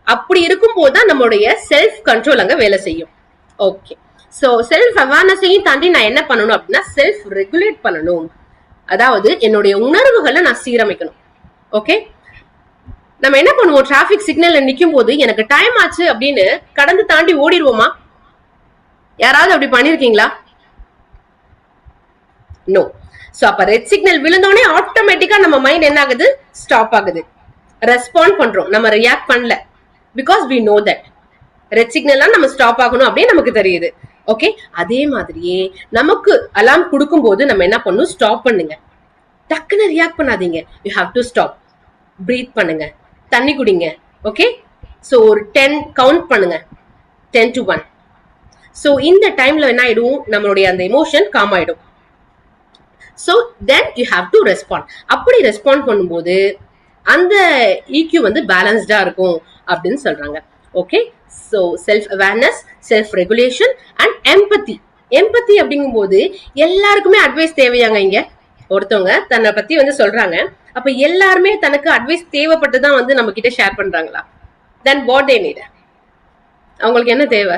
அப்படி இருக்கும்போது தான் நம்மளுடைய செல்ஃப் கண்ட்ரோல் அங்க வேலை செய்யும். ஓகே, சோ செல்ஃப் அவேர்னஸையும் தாண்டி நான் என்ன பண்ணணும் அப்படின்னா, செல்ஃப் ரெகுலேட் பண்ணணும். அதாவது என்னுடைய உணர்வுகளை நான் சீரமைக்கணும். ஓகே, நம்ம என்ன பண்ணுவோம், டிராபிக் சிக்னல்ல நிக்கும் போது எனக்கு டைம் ஆச்சு அப்படின்னு கடந்து தாண்டி ஓடிடுவோமா? யாராவது அப்படி பண்ணிருக்கீங்களா? நோ. சோ அப்ப ரெட் சிக்னல் விழுந்தோடனே ஆட்டோமேட்டிக்கா நம்ம மைண்ட் என்ன ஆகுது, ஸ்டாப் ஆகுது. ரெஸ்பாண்ட் பண்றோம், நம்ம ரியாக்ட் பண்ணல. Because we know that red signal நம்ம ஸ்டாப் ஆகணும் அப்படின்னு நமக்கு தெரியுது. ஓகே, அதே மாதிரியே நமக்கு அலாம் கொடுக்கும் போது நம்ம என்ன பண்ணணும், ஸ்டாப் பண்ணுங்க. டக்குன்னு ரியாக்ட் பண்ணாதீங்க. You have to stop, breathe பண்ணுங்க, தண்ணி குடிங்க. ஓகே, சோ ஒரு 10 கவுண்ட் பண்ணுங்க, 10 to 1. சோ இந்த டைம்ல என்ன ஆயிடும், நம்மளுடைய அந்த எமோஷன் காம் ஆயிடும். So then you have to respond. அப்படி ரெஸ்பாண்ட் பண்ணும்போது அந்த EQ வந்து பேலன்ஸ்டா இருக்கும் அப்படின்னு சொல்றாங்க. Okay, so self awareness, self regulation and empathy. Empathy அப்படிங்கும் போது எல்லாருக்குமே அட்வைஸ் தேவையாங்க. இங்க ஒருத்தவங்க தன்னை பத்தி வந்து சொல்றாங்க, அப்ப எல்லாருமே தனக்கு அட்வைஸ் தேவைப்பட்டுதான் வந்து நம்ம கிட்ட ஷேர் பண்றாங்களா? தென் வாட் தே நீட், அவங்களுக்கு என்ன தேவை?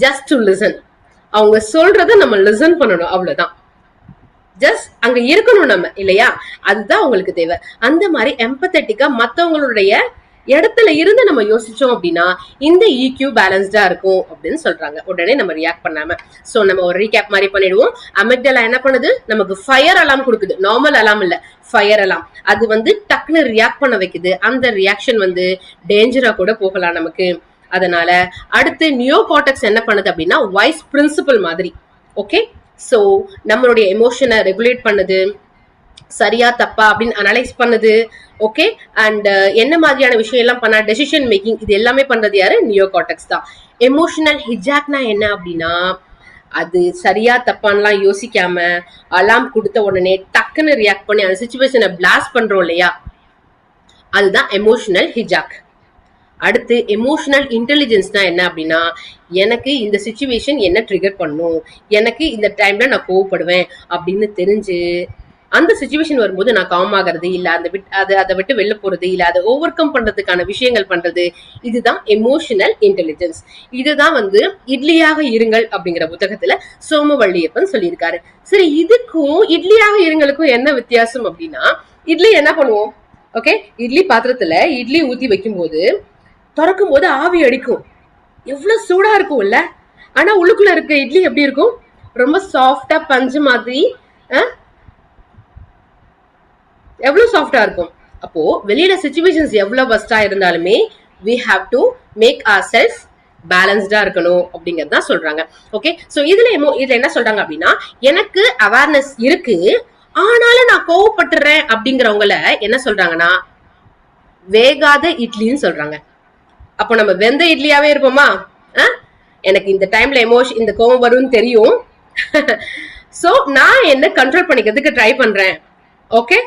Just to listen. அவங்க சொல்றத நம்ம லிசன் பண்ணணும், அவ்வளவுதான். ஜஸ்ட் அங்க இருக்கணும் நம்ம, இல்லையா? அதுதான் உங்களுக்கு தேவை. அந்த மாதிரி எம்பத்தட்டிக்கா மத்தவங்களுடைய இடத்துல இருந்து நம்ம யோசிச்சோம் அப்படின்னா இந்த EQ பேலன்ஸ்டா இருக்கும் அப்படின்னு சொல்றாங்க. உடனே நம்ம ரியாக்ட் பண்ணாம. சோ நம்ம ஒரு ரீகேப் மாதிரி பண்ணிடுவோம். அமிக்டலா என்ன பண்ணுது, நமக்கு ஃபயர் அலாம் கொடுக்குது. நார்மல் அலாம் இல்ல, ஃபயர் அலாம். அது வந்து டக்குன்னு ரியாக்ட் பண்ண வைக்குது. அந்த ரியாக்ஷன் வந்து டேஞ்சரா கூட போகலாம் நமக்கு. அதனால அடுத்து நியோ கார்டெக்ஸ் என்ன பண்ணுது அப்படின்னா வைஸ் பிரின்சிபல் மாதிரி. ஓகே, சோ நம்மளுடைய எமோஷனை ரெகுலேட் பண்ணுது, சரியா தப்பா அப்படின்னு அனலைஸ் பண்ணுது. ஓகே, அண்ட் என்ன மாதிரியான விஷயம் எல்லாம் பண்ணா டெசிஷன் மேக்கிங், இது எல்லாமே பண்றது யாரு, நியோ கார்டெக்ஸ் தான். எமோஷனல் ஹிஜாக்னா என்ன அப்படின்னா, அது சரியா தப்பான்லாம் யோசிக்காம அலாம் கொடுத்த உடனே டக்குன்னு ரியாக்ட் பண்ணி அந்த சிச்சுவேஷனை பிளாஸ்ட் பண்றோம் இல்லையா, அதுதான் எமோஷனல் ஹிஜாக். அடுத்து எமோஷனல் இன்டெலிஜென்ஸ்னா என்ன அப்படின்னா, எனக்கு இந்த சிச்சுவேஷன் என்ன ட்ரிகர் பண்ணும், எனக்கு இந்த டைம்ல நான் கோவப்படுவேன் அப்படின்னு தெரிஞ்சு அந்த சிச்சுவேஷன் வரும்போது நான் காம் ஆகிறது இல்ல, அதை விட்டு வெளில போறது இல்ல, அதை ஓவர் கம் பண்றதுக்கான விஷயங்கள் பண்றது, இதுதான் எமோஷனல் இன்டெலிஜென்ஸ். இதுதான் வந்து இட்லியாக இருங்கள் அப்படிங்கிற புத்தகத்துல சோமவள்ளியப்பன் சொல்லியிருக்காரு. சரி, இதுக்கும் இட்லியாக இருங்களுக்கும் என்ன வித்தியாசம் அப்படின்னா, இட்லி என்ன பண்ணுவோம், ஓகே, இட்லி பாத்திரத்துல இட்லி ஊத்தி வைக்கும் போது திறக்கும் போது ஆவி அடிக்கும், எவ்வளவு சூடா இருக்கும் இல்ல? ஆனா உள்ளுக்குள்ள இருக்க இட்லி எப்படி இருக்கும், ரொம்ப சாஃப்டா பஞ்சு மாதிரி, எவ்வளவு சாஃப்டா இருக்கும். அப்போ வெளியில சிச்சுவேஷன்ஸ் எவ்வளவு பஸ்டா இருந்தாலுமே we have to make ourselves பேலன்ஸ்டா இருக்கணும் அப்படிங்கறத சொல்றாங்க. ஓகே, சோ இதுல என்ன சொல்றாங்க அப்படின்னா, எனக்கு அவேர்னஸ் இருக்கு ஆனாலும் நான் கோவப்பட்டுறேன் அப்படிங்கிறவங்கள என்ன சொல்றாங்கன்னா வேகாத இட்லின்னு சொல்றாங்க. அப்போ நம்ம வெந்த இட்லியாவே இருப்போமா? எனக்கு இந்த டைம்ல இந்த கோவம் வரும்னு தெரியும், சோ நான் என்ன கண்ட்ரோல் பண்ணிக்கிறதுக்கு ட்ரை பண்றேன். ஓகே,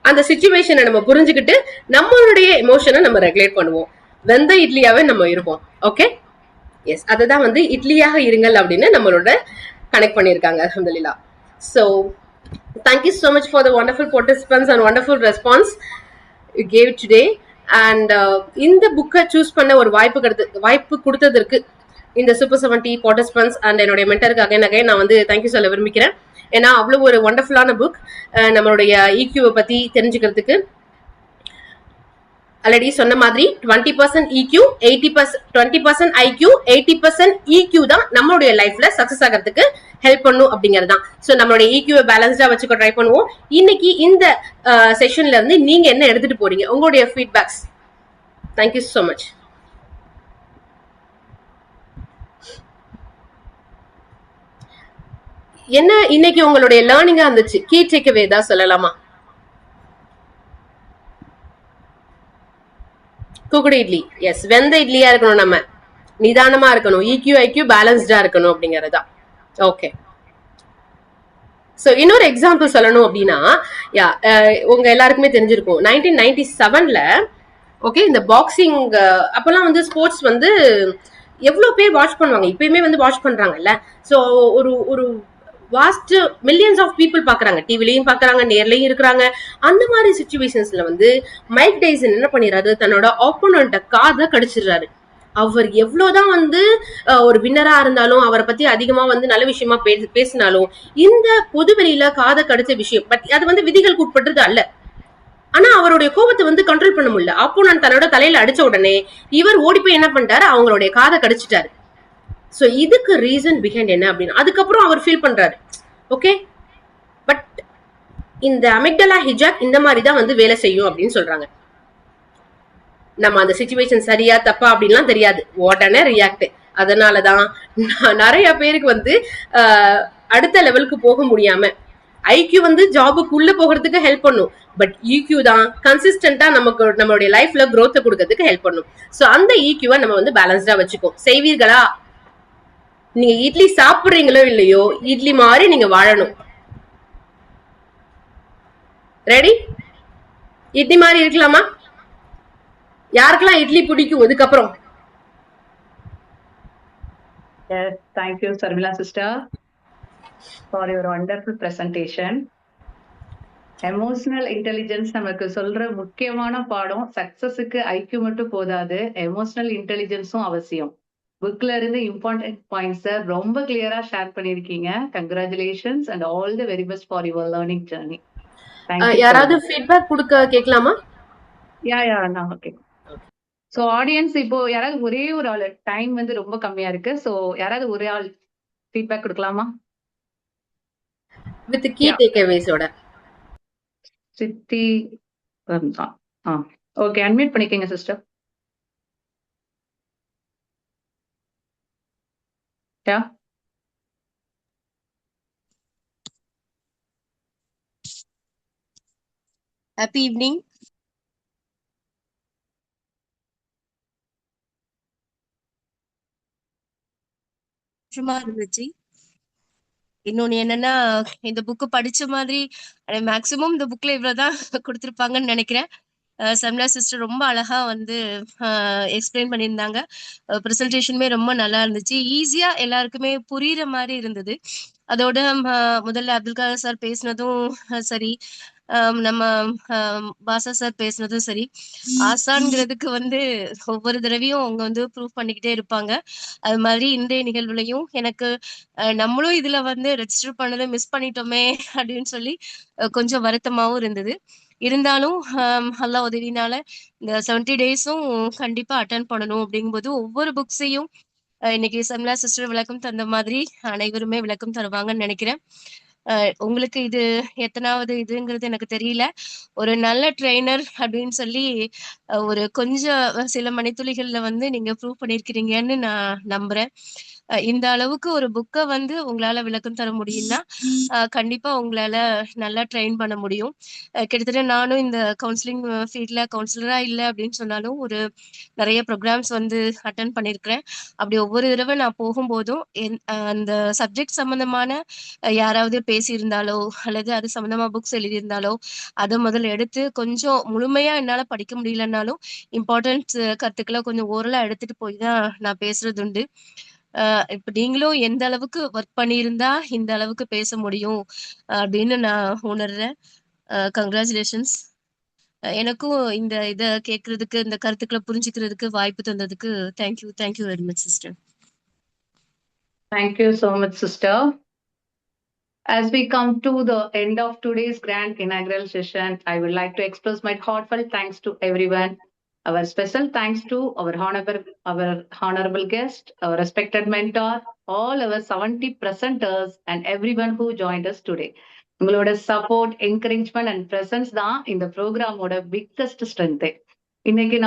அந்த சிச்சுவேஷனை நம்ம புரிஞ்சுக்கிட்டு நம்மளுடைய எமோஷனை நம்ம ரெகுலேட் பண்ணுவோம். வெந்த இட்லியாவே நம்ம இருப்போம். ஓகே, எஸ், அதுதான் வந்து இட்லியாக இருங்கள் அப்படின்னு நம்மளோட கனெக்ட் பண்ணிருக்காங்க. அல்ஹம்துலில்லாஹ். So thank you so much for the wonderful participants and wonderful response you gave today. And இந்த புக்கை சூஸ் பண்ண ஒரு வாய்ப்பு கொடுத்ததற்கு இந்த சூப்பர் 70 பார்ட்டிசிபென்ட்ஸ் அண்ட் என்னுடைய மென்டருக்கு அகைன் நான் வந்து தேங்க்யூ சொல்ல விரும்பிக்கிறேன். ஏன்னா அவ்வளவு ஒரு ஒண்டர்ஃபுல்லான புக். நம்மளுடைய EQ பத்தி தெரிஞ்சுக்கிறதுக்கு ஆல்ரெடி சொன்ன மாதிரி 20% EQ, 20% IQ, 80% EQ தான் நம்மளுடைய லைஃப்ல சக்சஸ் ஆகிறதுக்கு ஹெல்ப் பண்ணும் அப்படிங்கிறது தான். ஸோ நம்மளுடைய EQ பேலன்ஸ்டா வச்சுக்க ட்ரை பண்ணுவோம். இன்னைக்கு இந்த செஷன்ல இருந்து நீங்க என்ன எடுத்துட்டு போறீங்க, உங்களுடைய ஃபீட்பேக்ஸ். Thank you so much. என்ன இன்னைக்கு உங்களுடைய லேர்னிங்கா இருந்துச்சு, கீ டேக்அவே தான் சொல்லலாமா? குக்குடு இட்லி, எஸ், வெந்த இட்லியா இருக்கணும், நம்ம நிதானமா இருக்கணும், EQ IQ பேலன்ஸ்டா இருக்கணும் அப்படிங்கறதா. ஓகே, சோ இன்னொரு எக்ஸாம்பிள் சொல்லணும் அப்படின்னா, உங்க எல்லாருக்குமே தெரிஞ்சிருக்கும் 1997ல ஓகே இந்த பாக்ஸிங் அப்பெல்லாம் வந்து ஸ்போர்ட்ஸ் வந்து எவ்வளவு பேர் வாட்ச் பண்ணுவாங்க, இப்பயுமே வந்து வாட்ச் பண்றாங்கல்ல. சோ ஒரு வாஸ்ட் மில்லியன்ஸ் ஆஃப் பீப்புள் பாக்குறாங்க, டிவிலையும் பாக்குறாங்க, நேர்லயும் இருக்கிறாங்க. அந்த மாதிரி சிச்சுவேஷன்ஸ்ல வந்து மைக் டைசன் என்ன பண்ணிடுறாரு, தன்னோட ஆப்போனண்ட காதை கடிச்சிடுறாரு. அவர் எவ்வளவுதான் வந்து ஒரு வின்னரா இருந்தாலும், அவரை பத்தி அதிகமா வந்து நல்ல விஷயமா பேசினாலும், இந்த பொதுவெளியில காதை கடிச்ச விஷயம், பட் அது வந்து விதிகளுக்கு உட்பட்டது அல்ல. ஆனா அவருடைய கோபத்தை வந்து கண்ட்ரோல் பண்ண முடியல. அப்போ நான் தன்னோட தலையில அடிச்ச உடனே இவர் ஓடி போய் என்ன பண்ணிட்டாரு, அவங்களுடைய காதை கடிச்சிட்டாரு. சோ இதுக்கு ரீசன் பிஹைண்ட் என்ன அப்படின்னு அதுக்கப்புறம் அவர் ஃபீல் பண்றாரு. ஓகே, பட் இந்த அமிக்டலா ஹிஜாக் இந்த மாதிரி தான் வந்து வேலை செய்யும் அப்படின்னு சொல்றாங்க. நம்ம அந்த சிச்சுவேஷன் சரியா தப்பா அப்படின்லாம் தெரியாது, உடனே ரியாக்ட். அதனாலதான் நிறைய பேருக்கு வந்து அடுத்த லெவலுக்கு போக முடியாம, ஐக்யூ வந்து ஜாபுக்குள்ள போகிறதுக்கு ஹெல்ப் பண்ணும், பட் ஈக்யூ தான் கன்சிஸ்டன்டா நமக்கு நம்மளுடைய லைஃப்ல growth கொடுக்கறதுக்கு ஹெல்ப் பண்ணும். சோ அந்த ஈக்யூவை நம்ம வந்து பேலன்ஸ்டா வச்சுக்கோ. செய்வீர்களா? நீங்க இட்லி சாப்பிடுறீங்களோ இல்லையோ, இட்லி மாதிரி நீங்க வாழணும். ரெடி? இட்லி மாதிரி இருக்கலாமா? யாருக்கெல்லாம் இட்லி பிடிக்கும் இதுக்கப்புறம்? Yes, thank you, Sarmila sister, for your wonderful presentation. Emotional intelligence நமக்கு சொல்ற முக்கியமான பாடம். சக்சஸுக்கு ஐக்யூ மட்டும் போதாது, எமோஷனல் இன்டெலிஜென்ஸும் அவசியம். புக்ல இருந்து இம்பார்ட்டன்ட் பாயிண்ட்ஸ் ரொம்ப கிளியரா ஷேர் பண்ணிருக்கீங்க. Congratulations and all the very best for your learning journey. யாராவது ஃபீட்பேக் கொடுக்க கேட்கலாமா? நான் ஓகே. சோ ஆடியன்ஸ், இப்போ யாராவது ஒரே ஒரு ஆள், டைம் வந்து ரொம்ப கம்மியா இருக்கு, சோ யாராவது ஒரே ஆள் ஃபீட்பேக் கொடுக்கலாமா? வித் கீ டேக்அவேஸோட. சித்தி ஓகே, அன்மியூட் பண்ணிக்கங்க சிஸ்டர். Happy evening. இருந்துச்சு. இன்னொன்னு என்னன்னா, இந்த புக்கு படிச்ச மாதிரி மேக்சிமம் இந்த புக்ல இவ்வளவுதான் கொடுத்திருப்பாங்கன்னு நினைக்கிறேன். சம்லா சிஸ்டர் ரொம்ப அழகா வந்து எக்ஸ்பிளைன் பண்ணியிருந்தாங்க. ப்ரெசன்டேஷனுமே ரொம்ப நல்லா இருந்துச்சு, ஈஸியா எல்லாருக்குமே புரியுற மாதிரி இருந்தது. அதோட முதல்ல அப்துல் கலாம் சார் பேசினதும் சரி, நம்ம பாசா சார் பேசினதும் சரி, ஆசான்ங்கிறதுக்கு வந்து ஒவ்வொரு தடவையும் அவங்க வந்து ப்ரூவ் பண்ணிக்கிட்டே இருப்பாங்க. அது மாதிரி இன்றைய நிகழ்வுலையும் எனக்கு நம்மளும் இதுல வந்து ரெஜிஸ்டர் பண்ணதை மிஸ் பண்ணிட்டோமே அப்படின்னு சொல்லி கொஞ்சம் வருத்தமாவும் இருந்தது. இருந்தாலும் அல்லாஹ் உதவினால இந்த 70 டேஸும் கண்டிப்பா அட்டன் பண்ணணும் அப்படிங்கும்போது ஒவ்வொரு புக்ஸையும் இன்னைக்கு சம்லா சிஸ்டர் விளக்கம் தந்த மாதிரி அனைவருமே விளக்கம் தருவாங்கன்னு நினைக்கிறேன். உங்களுக்கு இது எத்தனாவது இதுங்கிறது எனக்கு தெரியல. ஒரு நல்ல ட்ரெய்னர் அப்படின்னு சொல்லி ஒரு கொஞ்சம் சில மணித்துளிகள்ல வந்து நீங்க ப்ரூவ் பண்ணிருக்கிறீங்கன்னு நான் நம்புறேன். இந்த அளவுக்கு ஒரு புக்கை வந்து உங்களால விளக்கம் தர முடியும்னா கண்டிப்பா உங்களால நல்லா ட்ரெயின் பண்ண முடியும். கிட்டத்தட்ட நானும் இந்த கவுன்சிலிங் ஃபீல்ட்ல கவுன்சிலரா இல்லை அப்படின்னு சொன்னாலும் ஒரு நிறைய ப்ரோக்ராம்ஸ் வந்து அட்டன் பண்ணியிருக்கிறேன். அப்படி ஒவ்வொரு தடவை நான் போகும்போதும் அந்த சப்ஜெக்ட் சம்பந்தமான யாராவது பேசியிருந்தாலோ அல்லது அது சம்பந்தமா புக்ஸ் எழுதியிருந்தாலோ அதை முதல்ல எடுத்து கொஞ்சம் முழுமையா என்னால படிக்க முடியலன்னாலும் இம்பார்ட்டன்ட் கருத்துக்களை கொஞ்சம் ஓரலா எடுத்துட்டு போய் தான் நான் பேசுறது உண்டு. இப்ப நீங்களும் எந்த அளவுக்கு ஒர்க் பண்ணியிருந்தா இந்த அளவுக்கு பேச முடியும் அப்படின்னு நான் உணர்றேன். கங்க்ராச்சுலேஷன்ஸ். எனக்கும் இந்த இதை கேட்கறதுக்கு, இந்த கருத்துக்களை புரிஞ்சுக்கிறதுக்கு வாய்ப்பு தந்ததுக்கு thank you very much sister. Thank you so much sister. As we come to the end of today's grand inaugural session, I would like to express my heartfelt thanks to everyone. Our special thanks to our honorable guest, our respected mentor, all our 70 presenters and everyone who joined us today. உங்களோட support, encouragement and presence தான் இந்த ப்ரோக்ராமோட biggest strength. இன்னைக்கு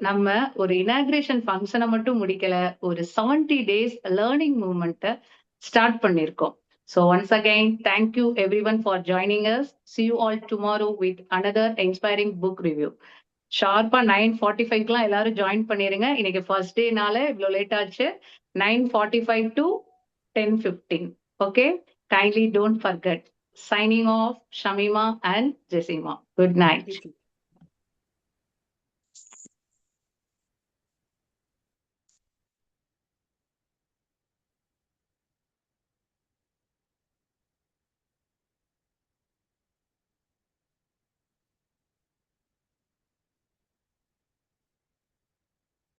நம்ம ஒரு inauguration ஃபங்க்ஷனை மட்டும் முடிக்கல, ஒரு 70 days லேர்னிங் மூவ்மெண்ட்டை ஸ்டார்ட் பண்ணியிருக்கோம். So once again, thank you everyone for joining us. See you all tomorrow with another inspiring book review. ஷார்ப்பா 9:45 எல்லாரும் ஜாயின் பண்ணிருங்க. இன்னைக்கு ஃபர்ஸ்ட் டேனால இவ்வளவு லேட் ஆச்சு. 9:45 to 10:15. Okay, kindly don't forget. Signing off, Shamima and Jessima. Good night.